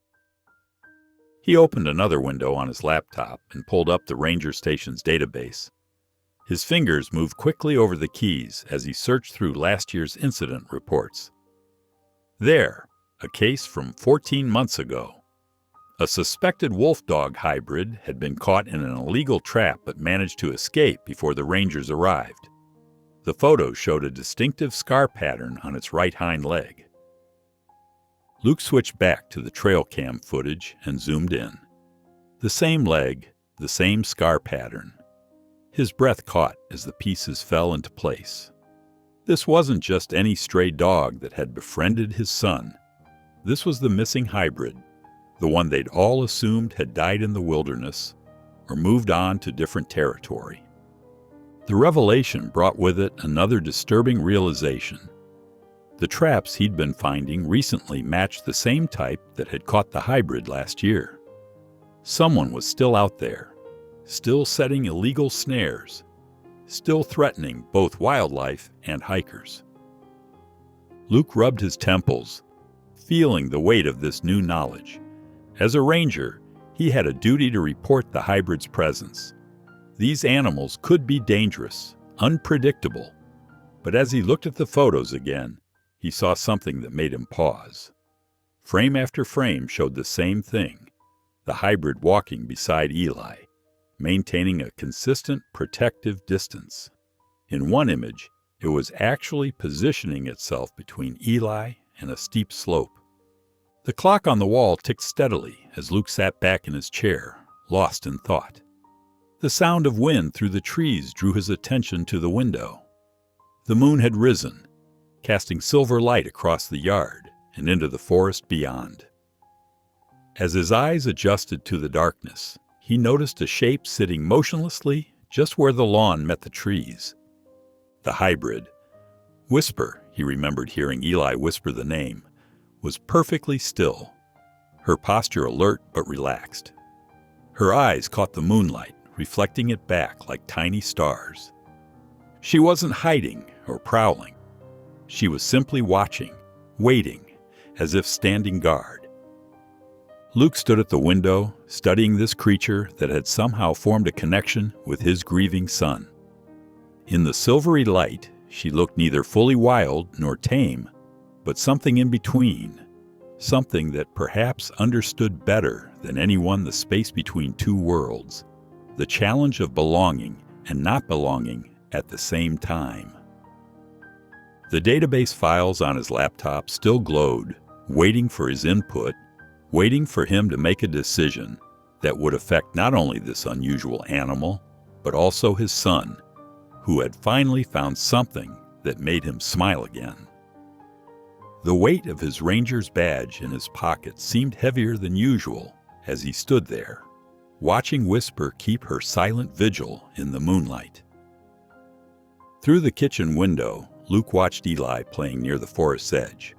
He opened another window on his laptop and pulled up the ranger station's database. His fingers moved quickly over the keys as he searched through last year's incident reports. There, a case from 14 months ago. A suspected wolf-dog hybrid had been caught in an illegal trap but managed to escape before the rangers arrived. The photo showed a distinctive scar pattern on its right hind leg. Luke switched back to the trail cam footage and zoomed in. The same leg, the same scar pattern. His breath caught as the pieces fell into place. This wasn't just any stray dog that had befriended his son. This was the missing hybrid, the one they'd all assumed had died in the wilderness or moved on to different territory. The revelation brought with it another disturbing realization. The traps he'd been finding recently matched the same type that had caught the hybrid last year. Someone was still out there, still setting illegal snares, still threatening both wildlife and hikers. Luke rubbed his temples, feeling the weight of this new knowledge. As a ranger, he had a duty to report the hybrid's presence. These animals could be dangerous, unpredictable, but as he looked at the photos again, he saw something that made him pause. Frame after frame showed the same thing, the hybrid walking beside Eli, maintaining a consistent protective distance. In one image, it was actually positioning itself between Eli and a steep slope. The clock on the wall ticked steadily as Luke sat back in his chair, lost in thought. The sound of wind through the trees drew his attention to the window. The moon had risen, casting silver light across the yard and into the forest beyond. As his eyes adjusted to the darkness, he noticed a shape sitting motionlessly just where the lawn met the trees. The hybrid, Whisper, he remembered hearing Eli whisper the name, was perfectly still, her posture alert but relaxed. Her eyes caught the moonlight, reflecting it back like tiny stars. She wasn't hiding or prowling. She was simply watching, waiting, as if standing guard. Luke stood at the window, studying this creature that had somehow formed a connection with his grieving son. In the silvery light, she looked neither fully wild nor tame, but something in between, something that perhaps understood better than anyone the space between two worlds, the challenge of belonging and not belonging at the same time. The database files on his laptop still glowed, waiting for his input, waiting for him to make a decision that would affect not only this unusual animal, but also his son, who had finally found something that made him smile again. The weight of his ranger's badge in his pocket seemed heavier than usual as he stood there, watching Whisper keep her silent vigil in the moonlight. Through the kitchen window, Luke watched Eli playing near the forest's edge.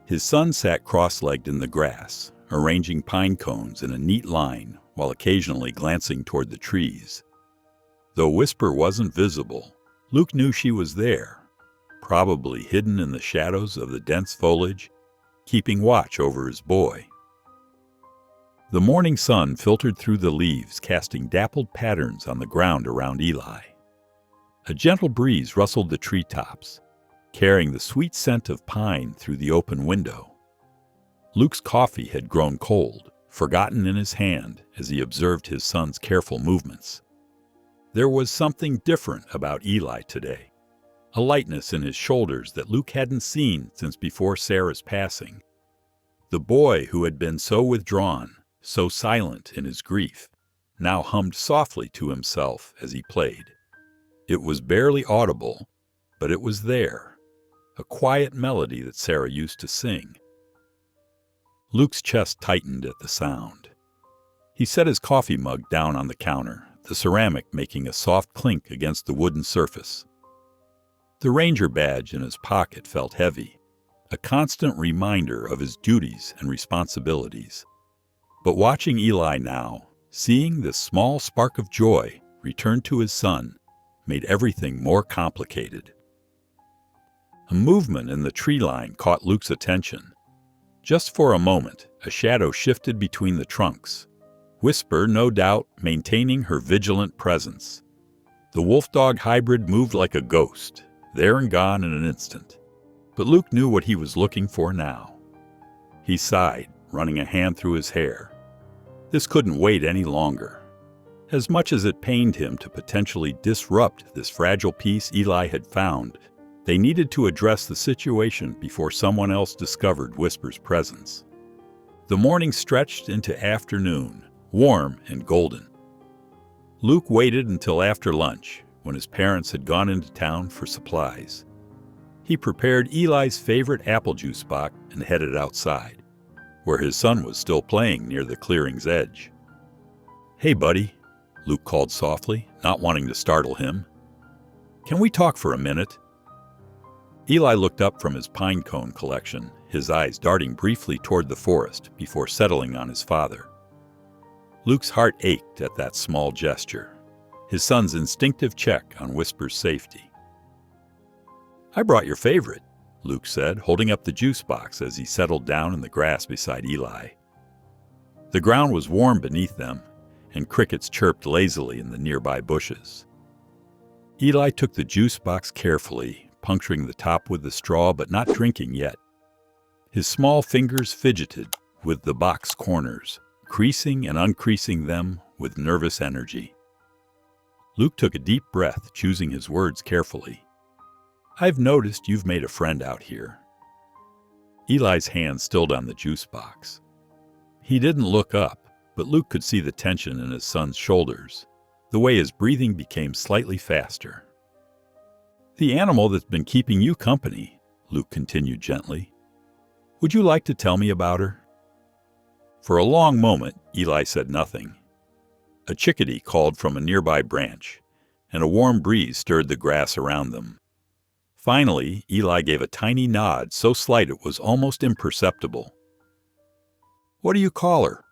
His son sat cross-legged in the grass, arranging pine cones in a neat line while occasionally glancing toward the trees. Though Whisper wasn't visible, Luke knew she was there, probably hidden in the shadows of the dense foliage, keeping watch over his boy. The morning sun filtered through the leaves, casting dappled patterns on the ground around Eli. A gentle breeze rustled the treetops, carrying the sweet scent of pine through the open window. Luke's coffee had grown cold, forgotten in his hand as he observed his son's careful movements. There was something different about Eli today, a lightness in his shoulders that Luke hadn't seen since before Sarah's passing. The boy who had been so withdrawn, so silent in his grief, now hummed softly to himself as he played. It was barely audible, but it was there, a quiet melody that Sarah used to sing. Luke's chest tightened at the sound. He set his coffee mug down on the counter, the ceramic making a soft clink against the wooden surface. The ranger badge in his pocket felt heavy, a constant reminder of his duties and responsibilities. But watching Eli now, seeing this small spark of joy return to his son, made everything more complicated. A movement in the tree line caught Luke's attention. Just for a moment, a shadow shifted between the trunks, Whisper, no doubt, maintaining her vigilant presence. The wolf-dog hybrid moved like a ghost, there and gone in an instant. But Luke knew what he was looking for now. He sighed, running a hand through his hair. This couldn't wait any longer. As much as it pained him to potentially disrupt this fragile piece Eli had found, they needed to address the situation before someone else discovered Whisper's presence. The morning stretched into afternoon, warm and golden. Luke waited until after lunch, when his parents had gone into town for supplies. He prepared Eli's favorite apple juice box and headed outside. where his son was still playing near the clearing's edge. "Hey, buddy," Luke called softly, not wanting to startle him. "Can we talk for a minute?" Eli looked up from his pine cone collection, his eyes darting briefly toward the forest before settling on his father. Luke's heart ached at that small gesture, his son's instinctive check on Whisper's safety. "I brought your favorite," Luke said, holding up the juice box as he settled down in the grass beside Eli. The ground was warm beneath them, and crickets chirped lazily in the nearby bushes. Eli took the juice box carefully, puncturing the top with the straw but not drinking yet. His small fingers fidgeted with the box corners, creasing and uncreasing them with nervous energy. Luke took a deep breath, choosing his words carefully. "I've noticed you've made a friend out here." Eli's hand stilled on the juice box. He didn't look up, but Luke could see the tension in his son's shoulders, the way his breathing became slightly faster. "The animal that's been keeping you company," Luke continued gently. "Would you like to tell me about her?" For a long moment, Eli said nothing. A chickadee called from a nearby branch, and a warm breeze stirred the grass around them. Finally, Eli gave a tiny nod so slight it was almost imperceptible. "What do you call her?"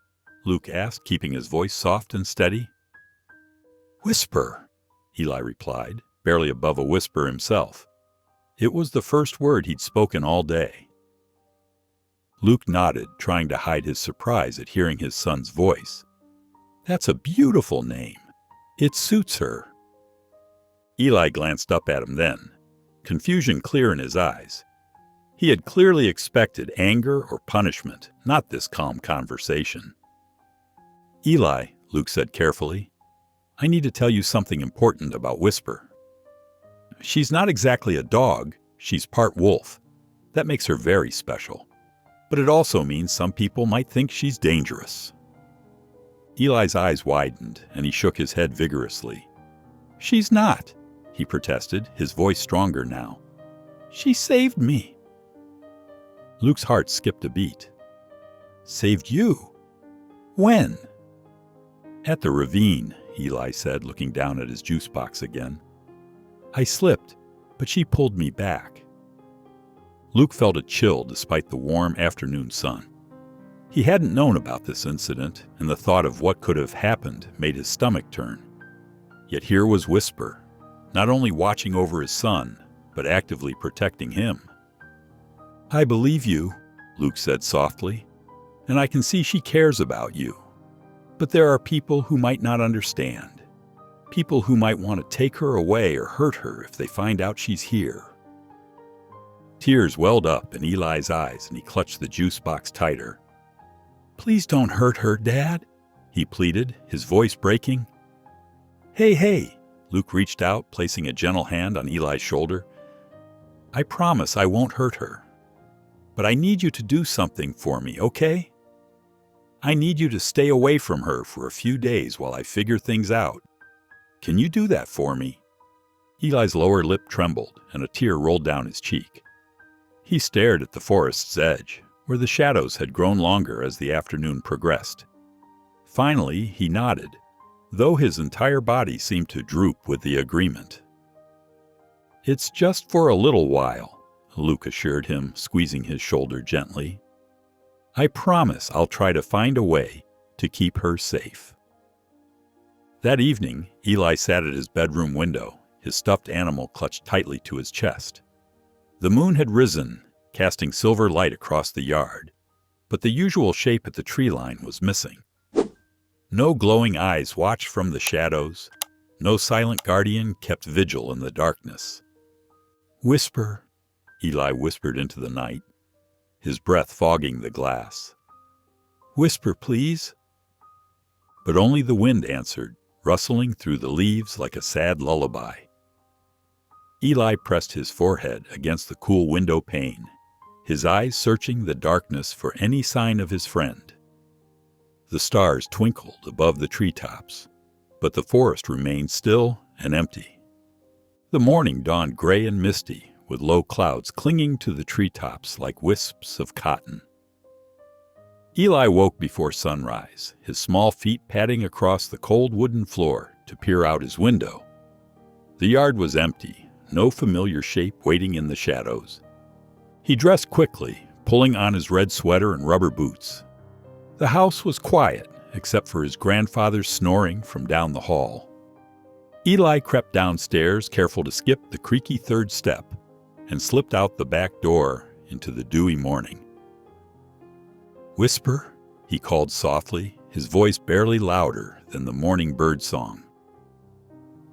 Luke asked, keeping his voice soft and steady. "Whisper," Eli replied, barely above a whisper himself. It was the first word he'd spoken all day. Luke nodded, trying to hide his surprise at hearing his son's voice. "That's a beautiful name. It suits her." Eli glanced up at him then, confusion clear in his eyes. He had clearly expected anger or punishment, not this calm conversation. "Eli," Luke said carefully, "I need to tell you something important about Whisper. She's not exactly a dog, she's part wolf. That makes her very special. But it also means some people might think she's dangerous." Eli's eyes widened, and he shook his head vigorously. "She's not," he protested, his voice stronger now. "She saved me." Luke's heart skipped a beat. "Saved you? When?" "At the ravine," Eli said, looking down at his juice box again. "I slipped, but she pulled me back." Luke felt a chill despite the warm afternoon sun. He hadn't known about this incident, and the thought of what could have happened made his stomach turn. Yet here was Whisper, not only watching over his son, but actively protecting him. "I believe you," Luke said softly, "and I can see she cares about you. But there are people who might not understand. People who might want to take her away or hurt her if they find out she's here." Tears welled up in Eli's eyes, and he clutched the juice box tighter. "Please don't hurt her, Dad," he pleaded, his voice breaking. Hey, Luke reached out, placing a gentle hand on Eli's shoulder. "I promise I won't hurt her. But I need you to do something for me, okay? I need you to stay away from her for a few days while I figure things out. Can you do that for me?" Eli's lower lip trembled, and a tear rolled down his cheek. He stared at the forest's edge, where the shadows had grown longer as the afternoon progressed. Finally, he nodded, though his entire body seemed to droop with the agreement. "It's just for a little while," Luke assured him, squeezing his shoulder gently. "I promise I'll try to find a way to keep her safe." That evening, Eli sat at his bedroom window, his stuffed animal clutched tightly to his chest. The moon had risen, casting silver light across the yard, but the usual shape at the tree line was missing. No glowing eyes watched from the shadows, no silent guardian kept vigil in the darkness. "Whisper," Eli whispered into the night, his breath fogging the glass. "Whisper, please." But only the wind answered, rustling through the leaves like a sad lullaby. Eli pressed his forehead against the cool window pane, his eyes searching the darkness for any sign of his friend. The stars twinkled above the treetops, but the forest remained still and empty. The morning dawned gray and misty, with low clouds clinging to the treetops like wisps of cotton. Eli woke before sunrise, his small feet padding across the cold wooden floor to peer out his window. The yard was empty, no familiar shape waiting in the shadows. He dressed quickly, pulling on his red sweater and rubber boots. The house was quiet, except for his grandfather's snoring from down the hall. Eli crept downstairs, careful to skip the creaky third step, and slipped out the back door into the dewy morning. "Whisper," he called softly, his voice barely louder than the morning bird song.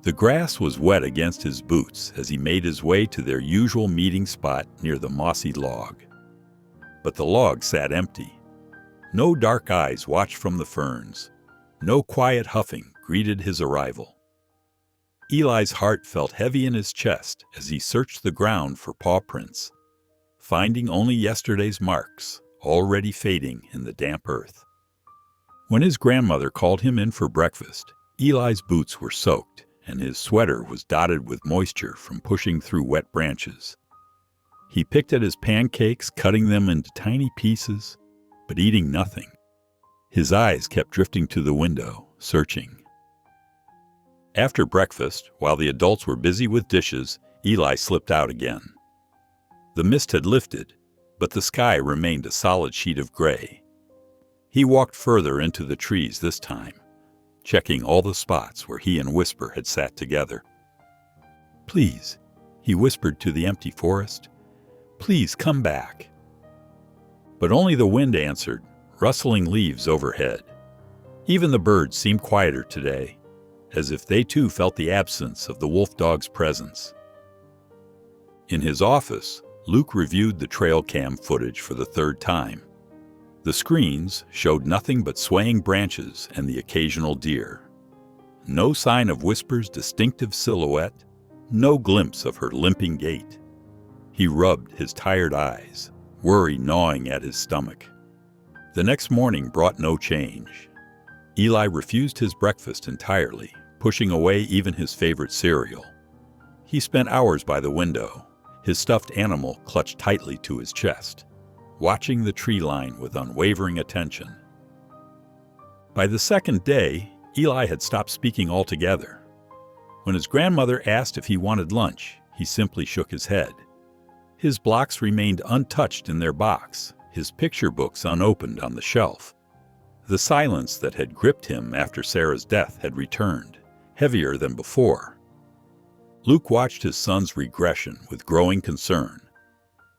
The grass was wet against his boots as he made his way to their usual meeting spot near the mossy log. But the log sat empty. No dark eyes watched from the ferns. No quiet huffing greeted his arrival. Eli's heart felt heavy in his chest as he searched the ground for paw prints, finding only yesterday's marks, already fading in the damp earth. When his grandmother called him in for breakfast, Eli's boots were soaked and his sweater was dotted with moisture from pushing through wet branches. He picked at his pancakes, cutting them into tiny pieces, but eating nothing. His eyes kept drifting to the window, searching. After breakfast, while the adults were busy with dishes, Eli slipped out again. The mist had lifted, but the sky remained a solid sheet of gray. He walked further into the trees this time, checking all the spots where he and Whisper had sat together. "Please," he whispered to the empty forest, "please come back." But only the wind answered, rustling leaves overhead. Even the birds seemed quieter today, as if they too felt the absence of the wolf dog's presence. In his office, Luke reviewed the trail cam footage for the third time. The screens showed nothing but swaying branches and the occasional deer. No sign of Whisper's distinctive silhouette, no glimpse of her limping gait. He rubbed his tired eyes, worry gnawing at his stomach. The next morning brought no change. Eli refused his breakfast entirely, pushing away even his favorite cereal. He spent hours by the window, his stuffed animal clutched tightly to his chest, watching the tree line with unwavering attention. By the second day, Eli had stopped speaking altogether. When his grandmother asked if he wanted lunch, he simply shook his head. His blocks remained untouched in their box, his picture books unopened on the shelf. The silence that had gripped him after Sarah's death had returned, heavier than before. Luke watched his son's regression with growing concern.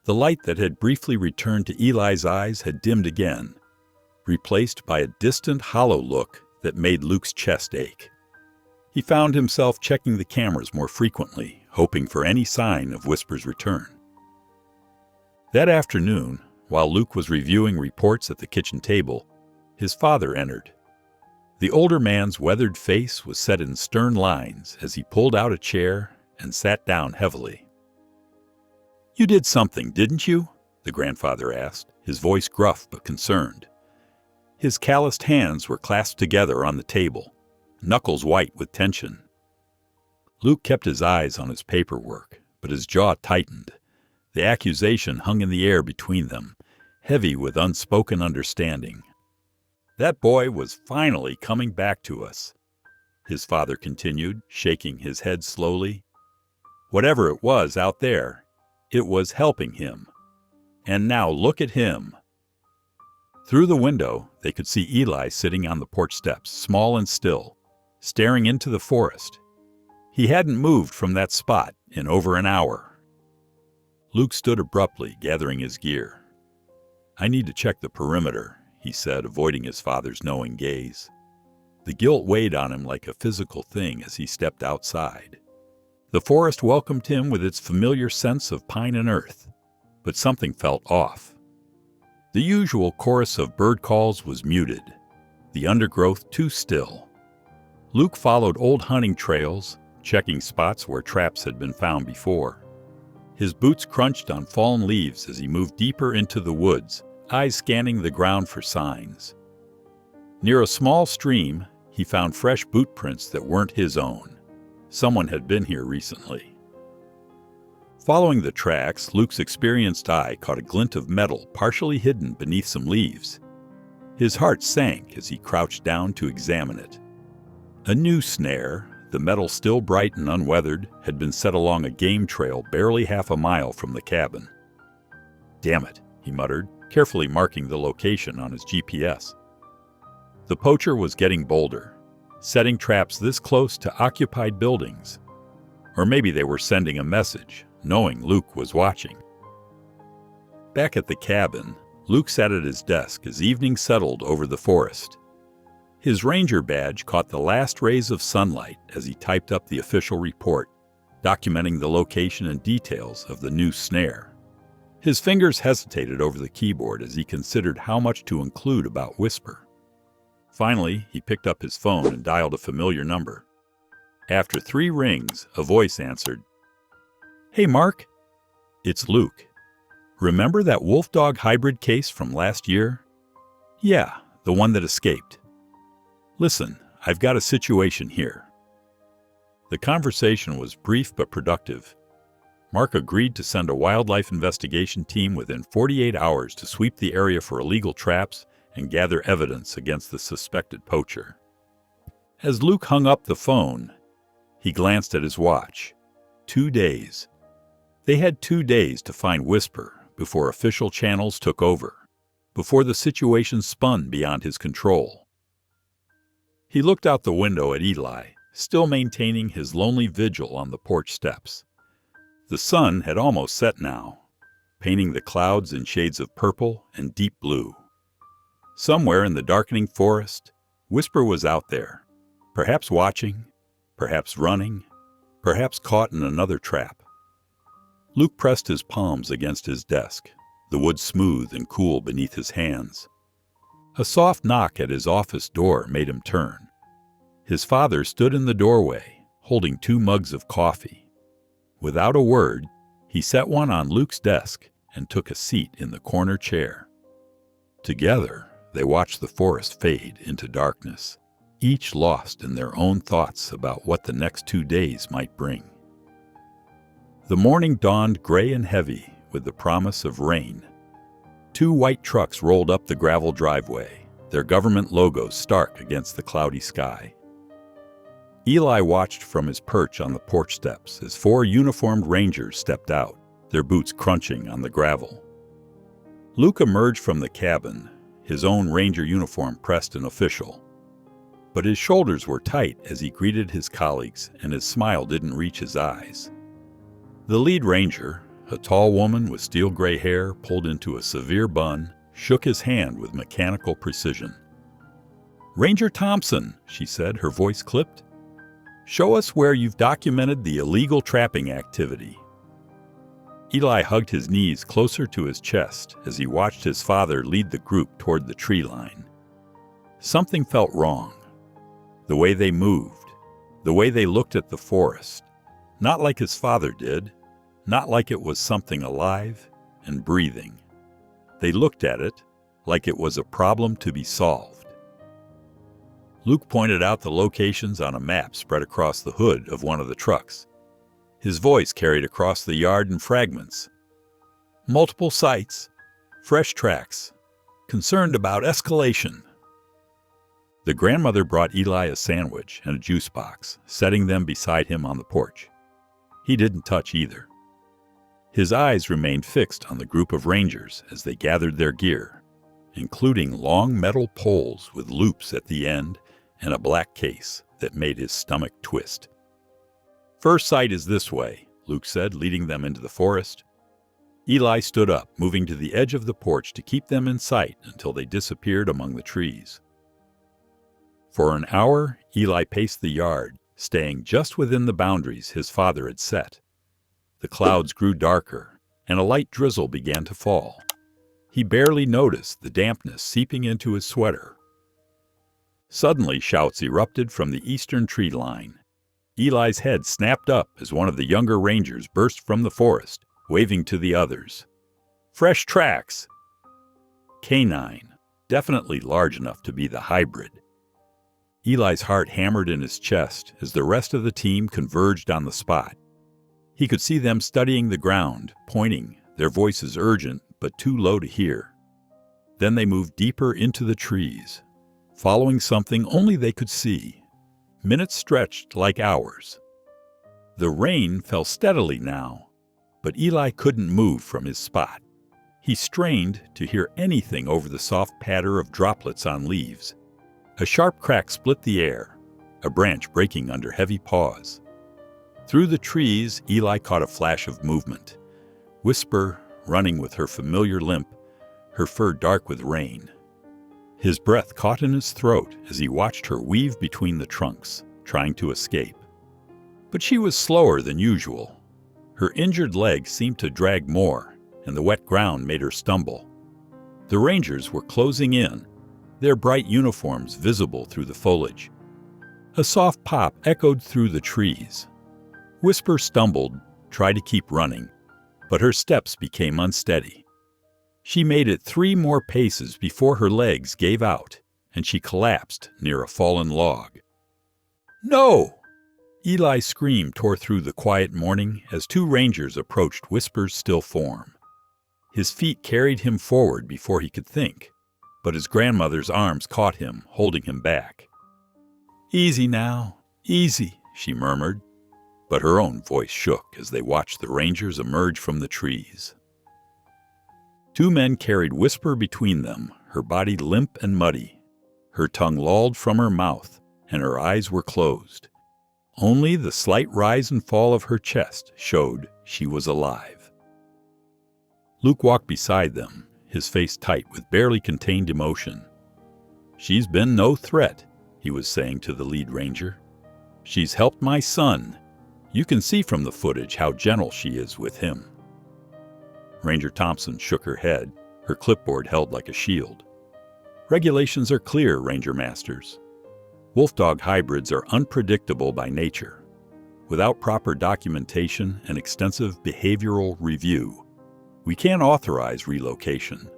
The light that had briefly returned to Eli's eyes had dimmed again, replaced by a distant, hollow look that made Luke's chest ache. He found himself checking the cameras more frequently, hoping for any sign of Whisper's return. That afternoon, while Luke was reviewing reports at the kitchen table, his father entered. The older man's weathered face was set in stern lines as he pulled out a chair and sat down heavily. "You did something, didn't you?" the grandfather asked, his voice gruff but concerned. His calloused hands were clasped together on the table, knuckles white with tension. Luke kept his eyes on his paperwork, but his jaw tightened. The accusation hung in the air between them, heavy with unspoken understanding. "That boy was finally coming back to us," his father continued, shaking his head slowly. "Whatever it was out there, it was helping him. And now look at him." Through the window, they could see Eli sitting on the porch steps, small and still, staring into the forest. He hadn't moved from that spot in over an hour. Luke stood abruptly, gathering his gear. "I need to check the perimeter," he said, avoiding his father's knowing gaze. The guilt weighed on him like a physical thing as he stepped outside. The forest welcomed him with its familiar sense of pine and earth, but something felt off. The usual chorus of bird calls was muted, the undergrowth too still. Luke followed old hunting trails, checking spots where traps had been found before. His boots crunched on fallen leaves as he moved deeper into the woods, eyes scanning the ground for signs. Near a small stream, he found fresh boot prints that weren't his own. Someone had been here recently. Following the tracks, Luke's experienced eye caught a glint of metal partially hidden beneath some leaves. His heart sank as he crouched down to examine it. A new snare, the metal still bright and unweathered, had been set along a game trail barely half a mile from the cabin. "Damn it," he muttered, carefully marking the location on his GPS. The poacher was getting bolder, setting traps this close to occupied buildings. Or maybe they were sending a message, knowing Luke was watching. Back at the cabin, Luke sat at his desk as evening settled over the forest. His ranger badge caught the last rays of sunlight as he typed up the official report, documenting the location and details of the new snare. His fingers hesitated over the keyboard as he considered how much to include about Whisper. Finally, he picked up his phone and dialed a familiar number. After 3 rings, a voice answered. "Hey, Mark. It's Luke. Remember that wolf-dog hybrid case from last year? Yeah, the one that escaped. Listen, I've got a situation here." The conversation was brief but productive. Mark agreed to send a wildlife investigation team within 48 hours to sweep the area for illegal traps and gather evidence against the suspected poacher. As Luke hung up the phone, he glanced at his watch. 2 days. They had 2 days to find Whisper before official channels took over, before the situation spun beyond his control. He looked out the window at Eli, still maintaining his lonely vigil on the porch steps. The sun had almost set now, painting the clouds in shades of purple and deep blue. Somewhere in the darkening forest, Whisper was out there, perhaps watching, perhaps running, perhaps caught in another trap. Luke pressed his palms against his desk, the wood smooth and cool beneath his hands. A soft knock at his office door made him turn. His father stood in the doorway, holding 2 mugs of coffee. Without a word, he set one on Luke's desk and took a seat in the corner chair. Together, they watched the forest fade into darkness, each lost in their own thoughts about what the next 2 days might bring. The morning dawned gray and heavy with the promise of rain. 2 white trucks rolled up the gravel driveway, their government logos stark against the cloudy sky. Eli watched from his perch on the porch steps as 4 uniformed rangers stepped out, their boots crunching on the gravel. Luke emerged from the cabin, his own ranger uniform pressed and official. But his shoulders were tight as he greeted his colleagues, and his smile didn't reach his eyes. The lead ranger, a tall woman with steel gray hair pulled into a severe bun, shook his hand with mechanical precision. "Ranger Thompson," she said, her voice clipped. "Show us where you've documented the illegal trapping activity." Eli hugged his knees closer to his chest as he watched his father lead the group toward the tree line. Something felt wrong. The way they moved, the way they looked at the forest, not like his father did, not like it was something alive and breathing. They looked at it like it was a problem to be solved. Luke pointed out the locations on a map spread across the hood of one of the trucks. His voice carried across the yard in fragments. "Multiple sites, fresh tracks, concerned about escalation." The grandmother brought Eli a sandwich and a juice box, setting them beside him on the porch. He didn't touch either. His eyes remained fixed on the group of rangers as they gathered their gear, including long metal poles with loops at the end and a black case that made his stomach twist. "First site is this way," Luke said, leading them into the forest. Eli stood up, moving to the edge of the porch to keep them in sight until they disappeared among the trees. For an hour, Eli paced the yard, staying just within the boundaries his father had set. The clouds grew darker, and a light drizzle began to fall. He barely noticed the dampness seeping into his sweater. Suddenly, shouts erupted from the eastern tree line. Eli's head snapped up as one of the younger rangers burst from the forest, waving to the others. "Fresh tracks!" Canine, definitely large enough to be the hybrid. Eli's heart hammered in his chest as the rest of the team converged on the spot. He could see them studying the ground, pointing, their voices urgent but too low to hear. Then they moved deeper into the trees, following something only they could see. Minutes stretched like hours. The rain fell steadily now, but Eli couldn't move from his spot. He strained to hear anything over the soft patter of droplets on leaves. A sharp crack split the air, a branch breaking under heavy paws. Through the trees, Eli caught a flash of movement. Whisper running with her familiar limp, her fur dark with rain. His breath caught in his throat as he watched her weave between the trunks, trying to escape. But she was slower than usual. Her injured leg seemed to drag more, and the wet ground made her stumble. The Rangers were closing in, their bright uniforms visible through the foliage. A soft pop echoed through the trees. Whisper stumbled, tried to keep running, but her steps became unsteady. She made it 3 more paces before her legs gave out, and she collapsed near a fallen log. "No!" Eli's scream tore through the quiet morning as 2 Rangers approached Whisper's still form. His feet carried him forward before he could think, but his grandmother's arms caught him, holding him back. "Easy now, easy," she murmured, but her own voice shook as they watched the Rangers emerge from the trees. 2 men carried Whisper between them, her body limp and muddy. Her tongue lolled from her mouth, and her eyes were closed. Only the slight rise and fall of her chest showed she was alive. Luke walked beside them, his face tight with barely contained emotion. "She's been no threat," he was saying to the lead ranger. "She's helped my son. You can see from the footage how gentle she is with him." Ranger Thompson shook her head, her clipboard held like a shield. "Regulations are clear, Ranger Masters. Wolf-dog hybrids are unpredictable by nature. Without proper documentation and extensive behavioral review, we can't authorize relocation."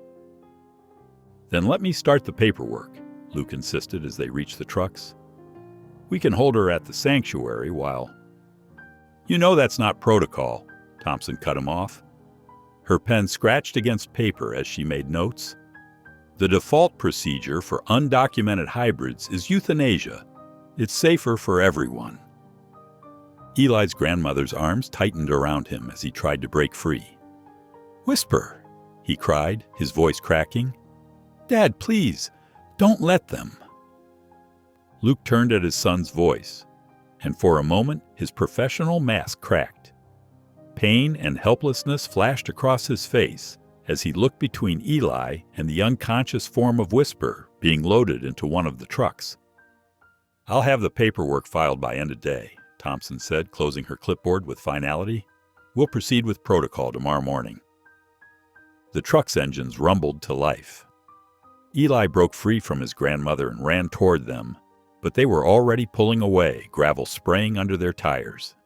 "Then let me start the paperwork," Luke insisted as they reached the trucks. "We can hold her at the sanctuary while—" "You know that's not protocol," Thompson cut him off. Her pen scratched against paper as she made notes. "The default procedure for undocumented hybrids is euthanasia. It's safer for everyone." Eli's grandmother's arms tightened around him as he tried to break free. "Whisper," he cried, his voice cracking. "Dad, please, don't let them." Luke turned at his son's voice, and for a moment his professional mask cracked. Pain and helplessness flashed across his face as he looked between Eli and the unconscious form of Whisper being loaded into one of the trucks. "I'll have the paperwork filed by end of day," Thompson said, closing her clipboard with finality. "We'll proceed with protocol tomorrow morning." The truck's engines rumbled to life. Eli broke free from his grandmother and ran toward them, but they were already pulling away, gravel spraying under their tires.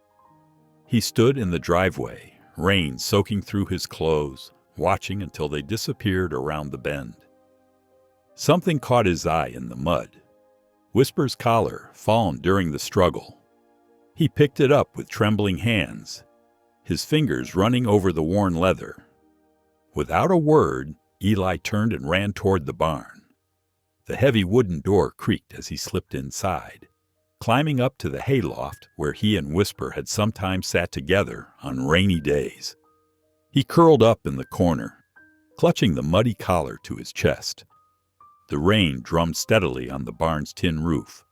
He stood in the driveway, rain soaking through his clothes, watching until they disappeared around the bend. Something caught his eye in the mud. Whisper's collar, fallen during the struggle. He picked it up with trembling hands, his fingers running over the worn leather. Without a word, Eli turned and ran toward the barn. The heavy wooden door creaked as he slipped inside, climbing up to the hayloft where he and Whisper had sometimes sat together on rainy days. He curled up in the corner, clutching the muddy collar to his chest. The rain drummed steadily on the barn's tin roof.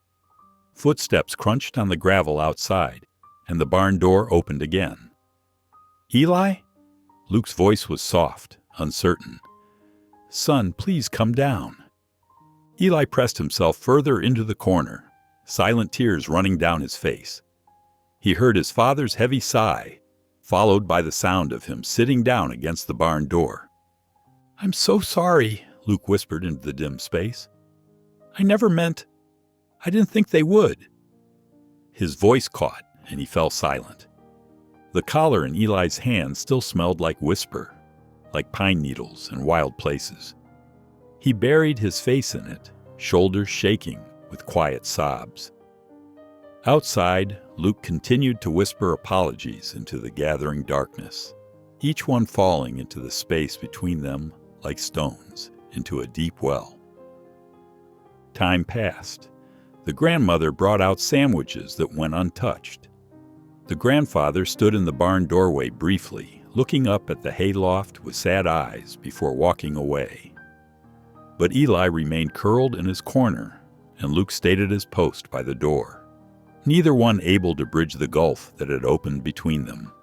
Footsteps crunched on the gravel outside, and the barn door opened again. "Eli?" Luke's voice was soft, uncertain. "Son, please come down." Eli pressed himself further into the corner, silent tears running down his face. He heard his father's heavy sigh, followed by the sound of him sitting down against the barn door. "I'm so sorry," Luke whispered into the dim space. "I never meant... I didn't think they would." His voice caught, and he fell silent. The collar in Eli's hand still smelled like Whisper, like pine needles and wild places. He buried his face in it, shoulders shaking with quiet sobs. Outside, Luke continued to whisper apologies into the gathering darkness, each one falling into the space between them like stones into a deep well. Time passed. The grandmother brought out sandwiches that went untouched. The grandfather stood in the barn doorway briefly, looking up at the hayloft with sad eyes before walking away. But Eli remained curled in his corner, and Luke stayed at his post by the door, neither one able to bridge the gulf that had opened between them.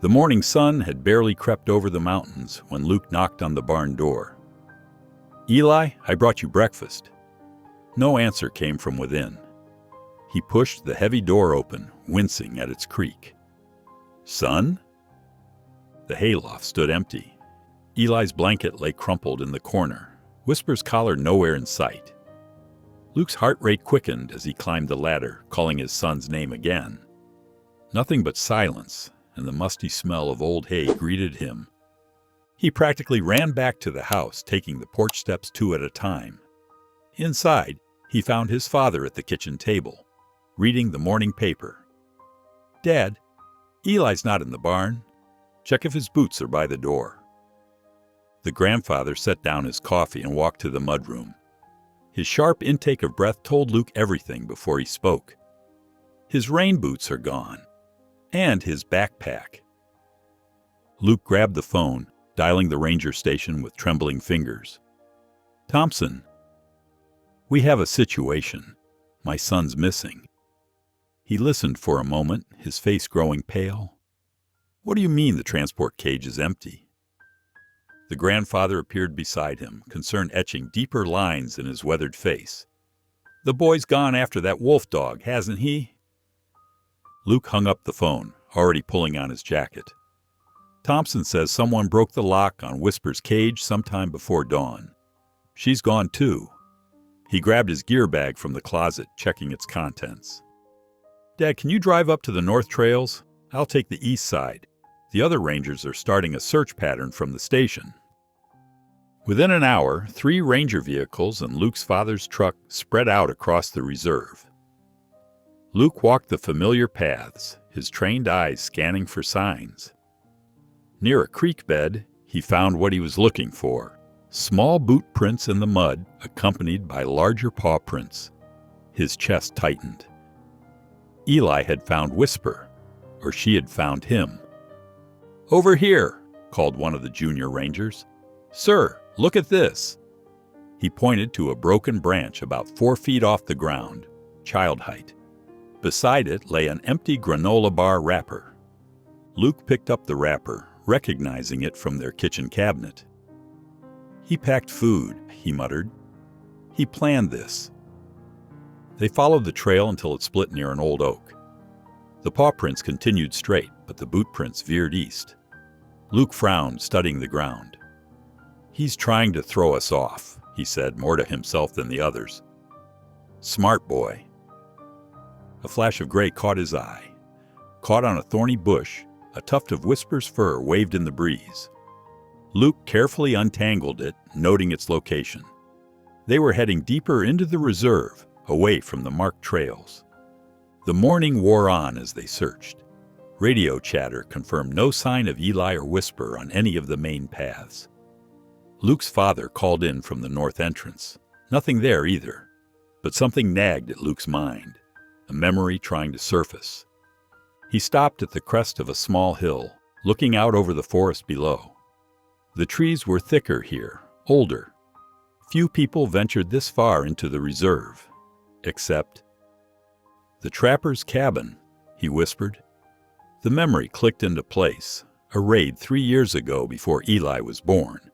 The morning sun had barely crept over the mountains when Luke knocked on the barn door. "Eli, I brought you breakfast." No answer came from within. He pushed the heavy door open, wincing at its creak. "Son?" The hayloft stood empty. Eli's blanket lay crumpled in the corner, Whisper's collar nowhere in sight. Luke's heart rate quickened as he climbed the ladder, calling his son's name again. Nothing but silence and the musty smell of old hay greeted him. He practically ran back to the house, taking the porch steps 2 at a time. Inside, he found his father at the kitchen table, reading the morning paper. "Dad, Eli's not in the barn. Check if his boots are by the door." The grandfather set down his coffee and walked to the mudroom. His sharp intake of breath told Luke everything before he spoke. His rain boots are gone, and his backpack. Luke grabbed the phone, dialing the ranger station with trembling fingers. "Thompson, we have a situation. My son's missing." He listened for a moment, his face growing pale. "What do you mean the transport cage is empty?" The grandfather appeared beside him, concern etching deeper lines in his weathered face. "The boy's gone after that wolf dog, hasn't he?" Luke hung up the phone, already pulling on his jacket. "Thompson says someone broke the lock on Whisper's cage sometime before dawn. She's gone too." He grabbed his gear bag from the closet, checking its contents. "Dad, can you drive up to the north trails? I'll take the east side. The other rangers are starting a search pattern from the station." Within an hour, 3 ranger vehicles and Luke's father's truck spread out across the reserve. Luke walked the familiar paths, his trained eyes scanning for signs. Near a creek bed, he found what he was looking for: small boot prints in the mud, accompanied by larger paw prints. His chest tightened. Eli had found Whisper, or she had found him. "Over here," called one of the junior rangers. "Sir, look at this." He pointed to a broken branch about 4 feet off the ground, child height. Beside it lay an empty granola bar wrapper. Luke picked up the wrapper, recognizing it from their kitchen cabinet. "He packed food," he muttered. "He planned this." They followed the trail until it split near an old oak. The paw prints continued straight, but the boot prints veered east. Luke frowned, studying the ground. "He's trying to throw us off," he said, more to himself than the others. "Smart boy." A flash of gray caught his eye. Caught on a thorny bush, a tuft of Whisper's fur waved in the breeze. Luke carefully untangled it, noting its location. They were heading deeper into the reserve, away from the marked trails. The morning wore on as they searched. Radio chatter confirmed no sign of Eli or Whisper on any of the main paths. Luke's father called in from the north entrance. Nothing there either, but something nagged at Luke's mind, a memory trying to surface. He stopped at the crest of a small hill, looking out over the forest below. The trees were thicker here, older. Few people ventured this far into the reserve, except the trapper's cabin, he whispered. The memory clicked into place, a raid 3 years ago before Eli was born.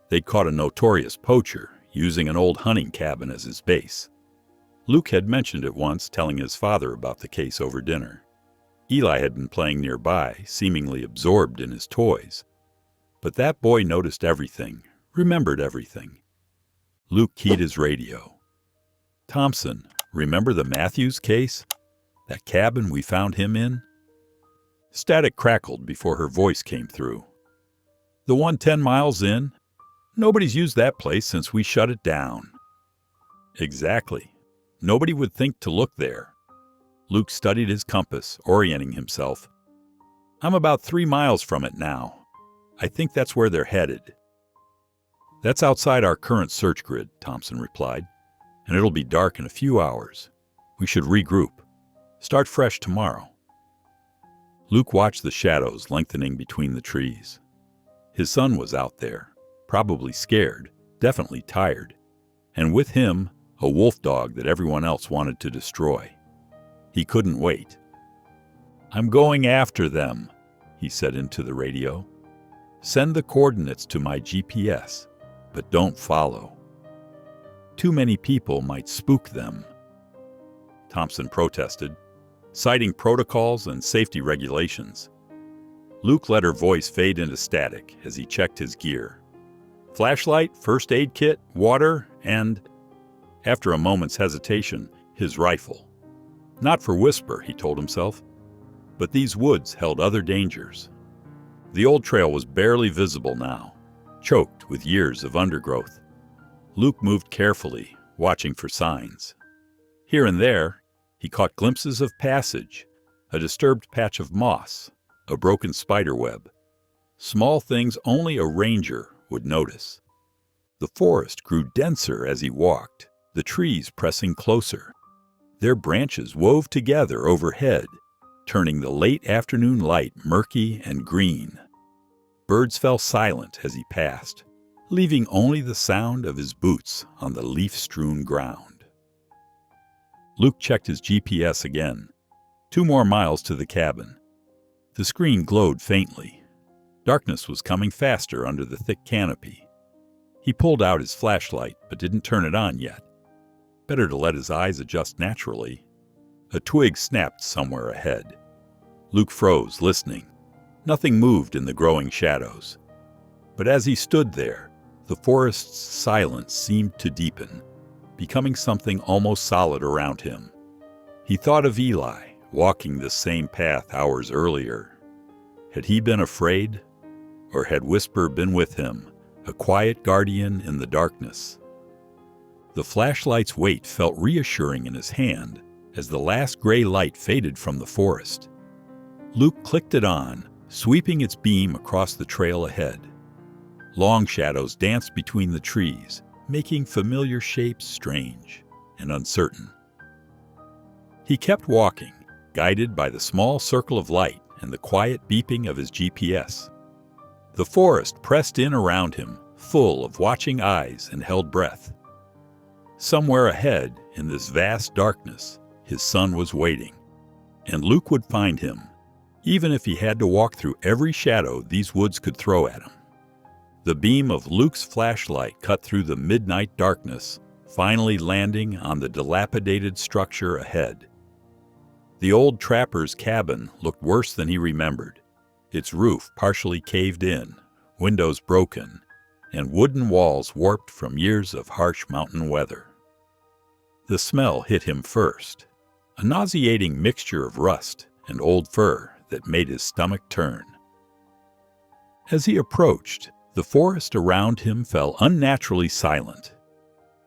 They'd caught a notorious poacher, using an old hunting cabin as his base. Luke had mentioned it once, telling his father about the case over dinner. Eli had been playing nearby, seemingly absorbed in his toys. But that boy noticed everything, remembered everything. Luke keyed his radio. "Thompson, remember the Matthews case? That cabin we found him in?" Static crackled before her voice came through. "The one 10 miles in? Nobody's used that place since we shut it down." "Exactly. Nobody would think to look there." Luke studied his compass, orienting himself. "I'm about 3 miles from it now. I think that's where they're headed." That's outside our current search grid, Thompson replied, and it'll be dark in a few hours. We should regroup. Start fresh tomorrow. Luke watched the shadows lengthening between the trees. His son was out there, probably scared, definitely tired, and with him, a wolf dog that everyone else wanted to destroy. He couldn't wait. "I'm going after them," he said into the radio. "Send the coordinates to my GPS, but don't follow. Too many people might spook them." Thompson protested, citing protocols and safety regulations. Luke let her voice fade into static as he checked his gear. Flashlight, first aid kit, water, and, after a moment's hesitation, his rifle. Not for Whisper, he told himself, but these woods held other dangers. The old trail was barely visible now, choked with years of undergrowth. Luke moved carefully, watching for signs. Here and there, he caught glimpses of passage, a disturbed patch of moss, a broken spider web. Small things only a ranger would notice. The forest grew denser as he walked, the trees pressing closer. Their branches wove together overhead, turning the late afternoon light murky and green. Birds fell silent as he passed, leaving only the sound of his boots on the leaf-strewn ground. Luke checked his GPS again. 2 more miles to the cabin. The screen glowed faintly. Darkness was coming faster under the thick canopy. He pulled out his flashlight, but didn't turn it on yet. Better to let his eyes adjust naturally. A twig snapped somewhere ahead. Luke froze, listening. Nothing moved in the growing shadows. But as he stood there, the forest's silence seemed to deepen, becoming something almost solid around him. He thought of Eli, walking this same path hours earlier. Had he been afraid? Or had Whisper been with him, a quiet guardian in the darkness? The flashlight's weight felt reassuring in his hand as the last gray light faded from the forest. Luke clicked it on, sweeping its beam across the trail ahead. Long shadows danced between the trees, making familiar shapes strange and uncertain. He kept walking, guided by the small circle of light and the quiet beeping of his GPS. The forest pressed in around him, full of watching eyes and held breath. Somewhere ahead, in this vast darkness, his son was waiting, and Luke would find him, even if he had to walk through every shadow these woods could throw at him. The beam of Luke's flashlight cut through the midnight darkness, finally landing on the dilapidated structure ahead. The old trapper's cabin looked worse than he remembered, its roof partially caved in, windows broken, and wooden walls warped from years of harsh mountain weather. The smell hit him first, a nauseating mixture of rust and old fur that made his stomach turn. As he approached, the forest around him fell unnaturally silent.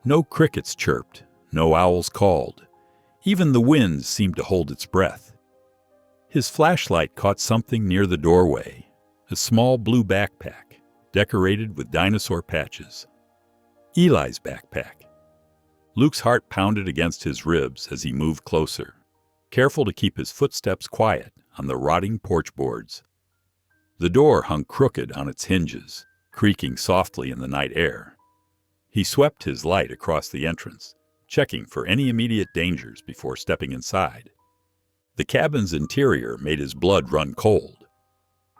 No crickets chirped, no owls called. Even the wind seemed to hold its breath. His flashlight caught something near the doorway, a small blue backpack, decorated with dinosaur patches. Eli's backpack. Luke's heart pounded against his ribs as he moved closer, careful to keep his footsteps quiet on the rotting porch boards. The door hung crooked on its hinges, creaking softly in the night air. He swept his light across the entrance, checking for any immediate dangers before stepping inside. The cabin's interior made his blood run cold.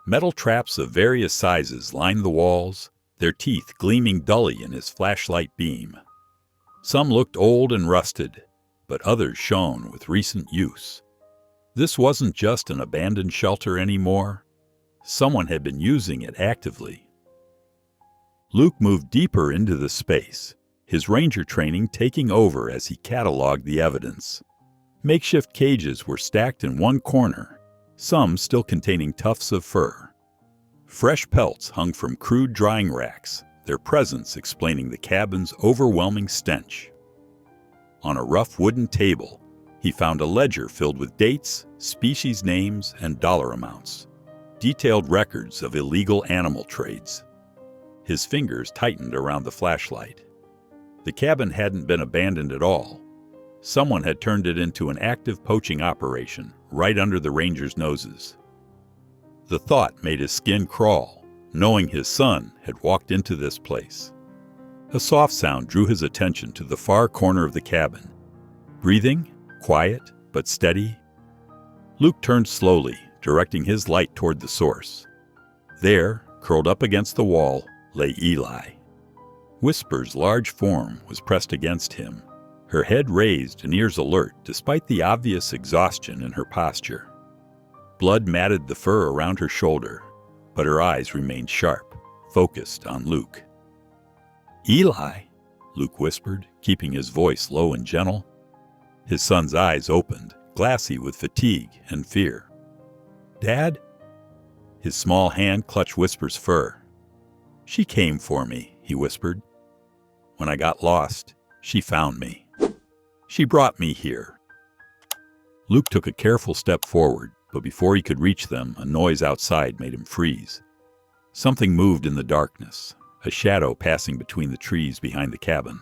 Metal traps of various sizes lined the walls, their teeth gleaming dully in his flashlight beam. Some looked old and rusted, but others shone with recent use. This wasn't just an abandoned shelter anymore. Someone had been using it actively. Luke moved deeper into the space, his ranger training taking over as he cataloged the evidence. Makeshift cages were stacked in one corner, some still containing tufts of fur. Fresh pelts hung from crude drying racks, their presence explaining the cabin's overwhelming stench. On a rough wooden table, he found a ledger filled with dates, species names, and dollar amounts, detailed records of illegal animal trades. His fingers tightened around the flashlight. The cabin hadn't been abandoned at all. Someone had turned it into an active poaching operation right under the Rangers' noses. The thought made his skin crawl, knowing his son had walked into this place. A soft sound drew his attention to the far corner of the cabin. Breathing, quiet but steady. Luke turned slowly, directing his light toward the source. There, curled up against the wall, lay Eli. Whisper's large form was pressed against him, her head raised and ears alert despite the obvious exhaustion in her posture. Blood matted the fur around her shoulder, but her eyes remained sharp, focused on Luke. "Eli," Luke whispered, keeping his voice low and gentle. His son's eyes opened, glassy with fatigue and fear. "Dad?" His small hand clutched Whisper's fur. "She came for me," he whispered. "When I got lost, she found me. She brought me here." Luke took a careful step forward, but before he could reach them, a noise outside made him freeze. Something moved in the darkness, a shadow passing between the trees behind the cabin.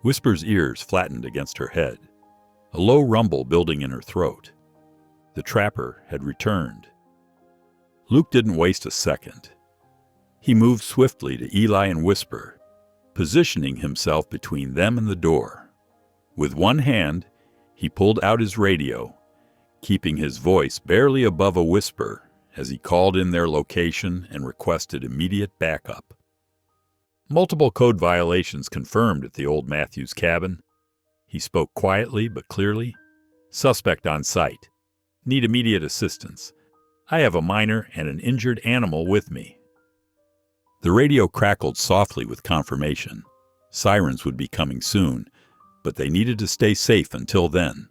Whisper's ears flattened against her head, a low rumble building in her throat. The trapper had returned. Luke didn't waste a second. He moved swiftly to Eli and Whisper, positioning himself between them and the door. With one hand, he pulled out his radio, keeping his voice barely above a whisper as he called in their location and requested immediate backup. Multiple code violations confirmed at the old Matthews cabin. He spoke quietly but clearly. "Suspect on site. Need immediate assistance. I have a minor and an injured animal with me." The radio crackled softly with confirmation. Sirens would be coming soon, but they needed to stay safe until then.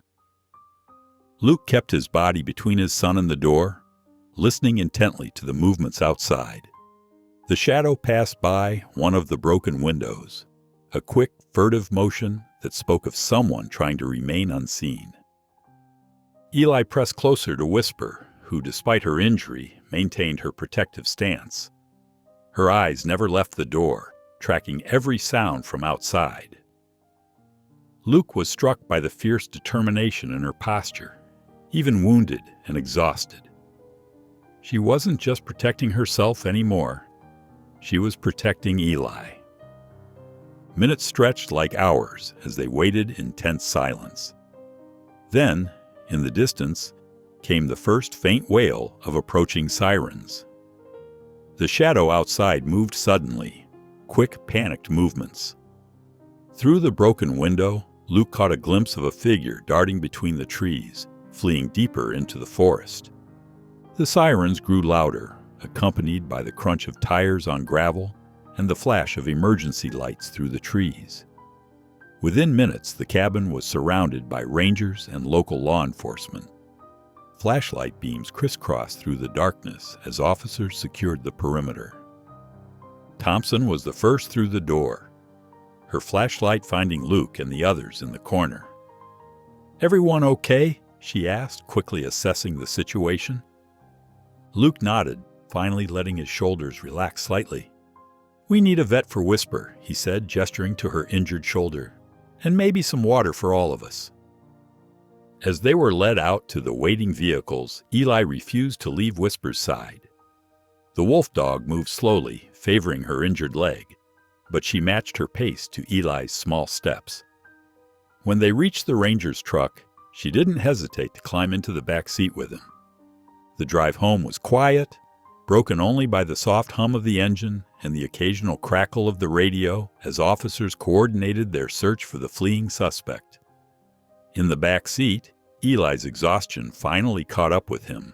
Luke kept his body between his son and the door, listening intently to the movements outside. The shadow passed by one of the broken windows, a quick, furtive motion that spoke of someone trying to remain unseen. Eli pressed closer to Whisper, who, despite her injury, maintained her protective stance. Her eyes never left the door, tracking every sound from outside. Luke was struck by the fierce determination in her posture, even wounded and exhausted. She wasn't just protecting herself anymore. She was protecting Eli. Minutes stretched like hours as they waited in tense silence. Then, in the distance, came the first faint wail of approaching sirens. The shadow outside moved suddenly, quick, panicked movements. Through the broken window, Luke caught a glimpse of a figure darting between the trees, fleeing deeper into the forest. The sirens grew louder, accompanied by the crunch of tires on gravel and the flash of emergency lights through the trees. Within minutes, the cabin was surrounded by rangers and local law enforcement. Flashlight beams crisscrossed through the darkness as officers secured the perimeter. Thompson was the first through the door, her flashlight finding Luke and the others in the corner. "Everyone okay?" she asked, quickly assessing the situation. Luke nodded, finally letting his shoulders relax slightly. "We need a vet for Whisper," he said, gesturing to her injured shoulder, "and maybe some water for all of us." As they were led out to the waiting vehicles, Eli refused to leave Whisper's side. The wolf dog moved slowly, favoring her injured leg, but she matched her pace to Eli's small steps. When they reached the ranger's truck, she didn't hesitate to climb into the back seat with him. The drive home was quiet, broken only by the soft hum of the engine and the occasional crackle of the radio as officers coordinated their search for the fleeing suspect. In the back seat, Eli's exhaustion finally caught up with him.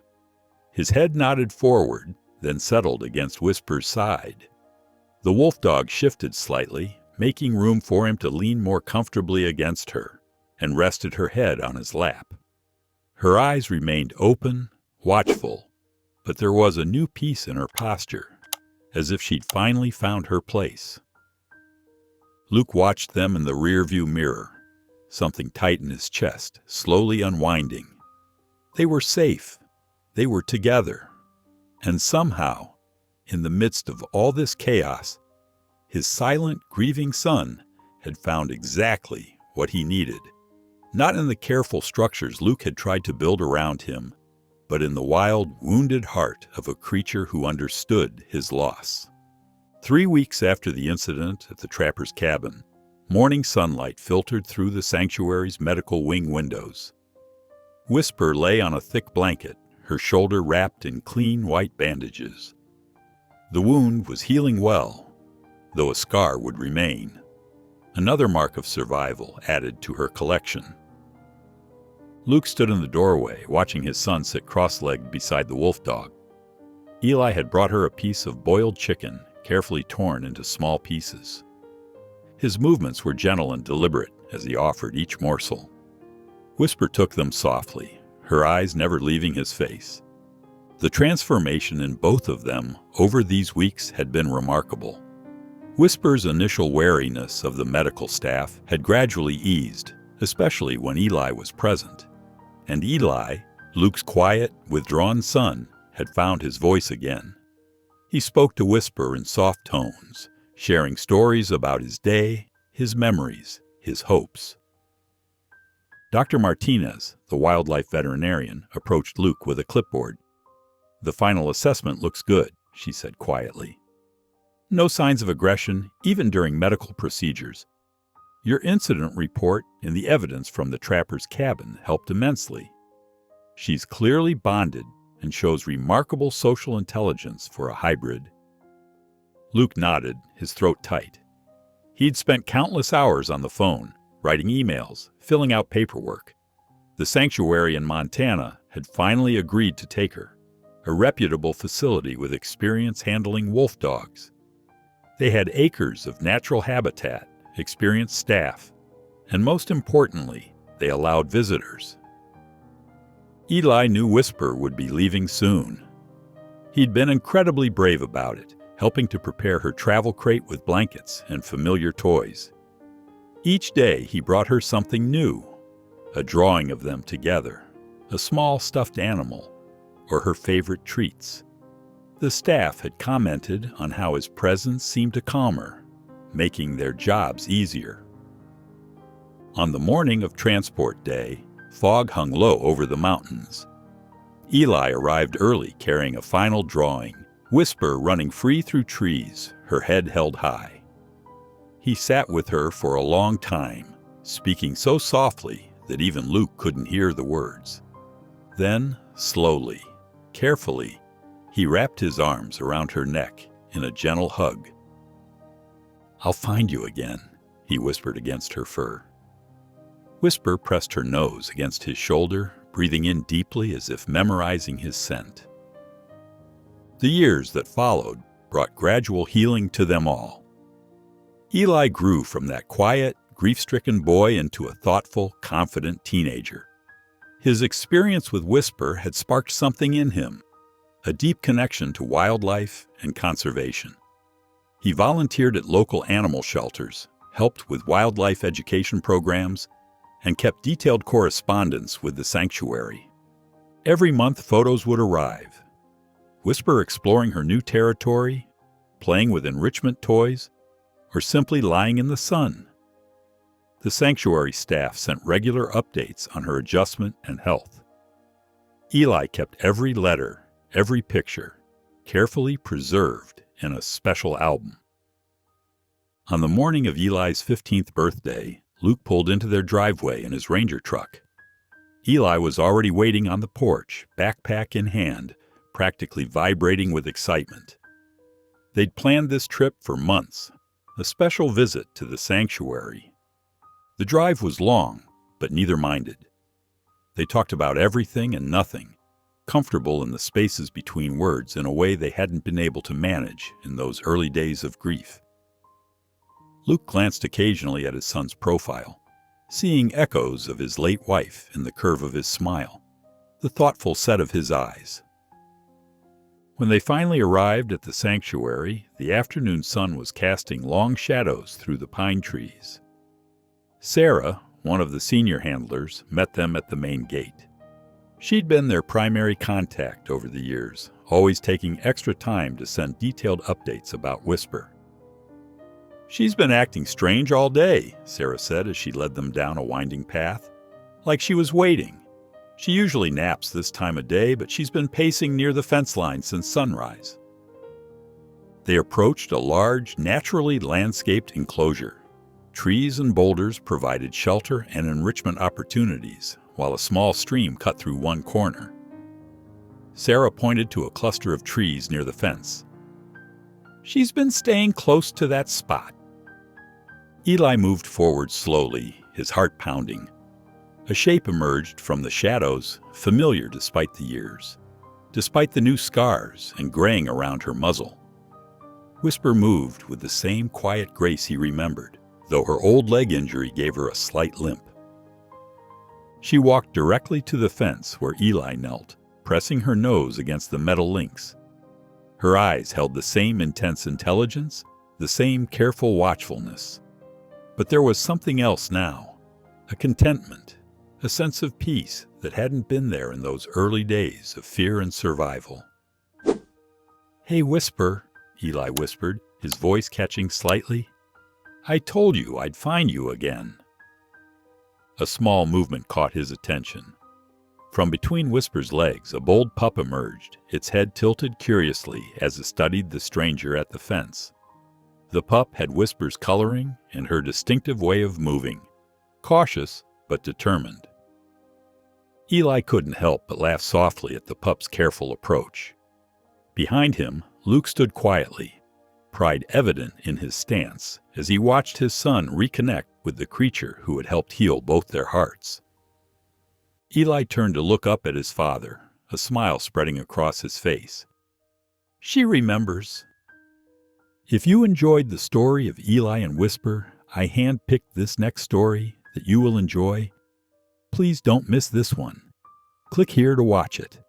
His head nodded forward, then settled against Whisper's side. The wolf dog shifted slightly, making room for him to lean more comfortably against her, and rested her head on his lap. Her eyes remained open, watchful, but there was a new peace in her posture, as if she'd finally found her place. Luke watched them in the rearview mirror, something tight in his chest, slowly unwinding. They were safe. They were together. And somehow, in the midst of all this chaos, His silent, grieving son had found exactly what he needed. Not in the careful structures Luke had tried to build around him, but in the wild, wounded heart of a creature who understood his loss. 3 weeks after the incident at the trapper's cabin, morning sunlight filtered through the sanctuary's medical wing windows. Whisper lay on a thick blanket, her shoulder wrapped in clean white bandages. The wound was healing well, though a scar would remain, another mark of survival added to her collection. Luke stood in the doorway, watching his son sit cross-legged beside the wolf dog. Eli had brought her a piece of boiled chicken, carefully torn into small pieces. His movements were gentle and deliberate as he offered each morsel. Whisper took them softly, her eyes never leaving his face. The transformation in both of them over these weeks had been remarkable. Whisper's initial wariness of the medical staff had gradually eased, especially when Eli was present. And Eli, Luke's quiet, withdrawn son, had found his voice again. He spoke to Whisper in soft tones, sharing stories about his day, his memories, his hopes. Dr. Martinez, the wildlife veterinarian, approached Luke with a clipboard. "The final assessment looks good," she said quietly. "No signs of aggression, even during medical procedures. Your incident report and the evidence from the trapper's cabin helped immensely. She's clearly bonded and shows remarkable social intelligence for a hybrid." Luke nodded, his throat tight. He'd spent countless hours on the phone, writing emails, filling out paperwork. The sanctuary in Montana had finally agreed to take her, a reputable facility with experience handling wolf dogs. They had acres of natural habitat, experienced staff, and most importantly, they allowed visitors. Eli knew Whisper would be leaving soon. He'd been incredibly brave about it, helping to prepare her travel crate with blankets and familiar toys. Each day he brought her something new, a drawing of them together, a small stuffed animal, or her favorite treats. The staff had commented on how his presence seemed to calm her, making their jobs easier. On the morning of transport day, fog hung low over the mountains. Eli arrived early carrying a final drawing, Whisper running free through trees, her head held high. He sat with her for a long time, speaking so softly that even Luke couldn't hear the words. Then, slowly, carefully, he wrapped his arms around her neck in a gentle hug. "I'll find you again," he whispered against her fur. Whisper pressed her nose against his shoulder, breathing in deeply as if memorizing his scent. The years that followed brought gradual healing to them all. Eli grew from that quiet, grief-stricken boy into a thoughtful, confident teenager. His experience with Whisper had sparked something in him, a deep connection to wildlife and conservation. He volunteered at local animal shelters, helped with wildlife education programs, and kept detailed correspondence with the sanctuary. Every month photos would arrive. Whisper exploring her new territory, playing with enrichment toys, or simply lying in the sun. The sanctuary staff sent regular updates on her adjustment and health. Eli kept every letter, every picture, carefully preserved in a special album. On the morning of Eli's 15th birthday, Luke pulled into their driveway in his Ranger truck. Eli was already waiting on the porch, backpack in hand, practically vibrating with excitement. They'd planned this trip for months, a special visit to the sanctuary. The drive was long, but neither minded. They talked about everything and nothing, comfortable in the spaces between words in a way they hadn't been able to manage in those early days of grief. Luke glanced occasionally at his son's profile, seeing echoes of his late wife in the curve of his smile, the thoughtful set of his eyes. When they finally arrived at the sanctuary, the afternoon sun was casting long shadows through the pine trees. Sarah, one of the senior handlers, met them at the main gate. She'd been their primary contact over the years, always taking extra time to send detailed updates about Whisper. "She's been acting strange all day," Sarah said as she led them down a winding path. "Like she was waiting. She usually naps this time of day, but she's been pacing near the fence line since sunrise." They approached a large, naturally landscaped enclosure. Trees and boulders provided shelter and enrichment opportunities, while a small stream cut through one corner. Sarah pointed to a cluster of trees near the fence. "She's been staying close to that spot." Eli moved forward slowly, his heart pounding. A shape emerged from the shadows, familiar despite the years, despite the new scars and graying around her muzzle. Whisper moved with the same quiet grace he remembered, though her old leg injury gave her a slight limp. She walked directly to the fence where Eli knelt, pressing her nose against the metal links. Her eyes held the same intense intelligence, the same careful watchfulness. But there was something else now, a contentment, a sense of peace that hadn't been there in those early days of fear and survival. "Hey, Whisper," Eli whispered, his voice catching slightly. "I told you I'd find you again." A small movement caught his attention. From between Whisper's legs, a bold pup emerged, its head tilted curiously as it studied the stranger at the fence. The pup had Whisper's coloring and her distinctive way of moving, cautious but determined. Eli couldn't help but laugh softly at the pup's careful approach. Behind him, Luke stood quietly, pride evident in his stance as he watched his son reconnect with the creature who had helped heal both their hearts. Eli turned to look up at his father, a smile spreading across his face. "She remembers." If you enjoyed the story of Eli and Whisper, I handpicked this next story that you will enjoy. Please don't miss this one. Click here to watch it.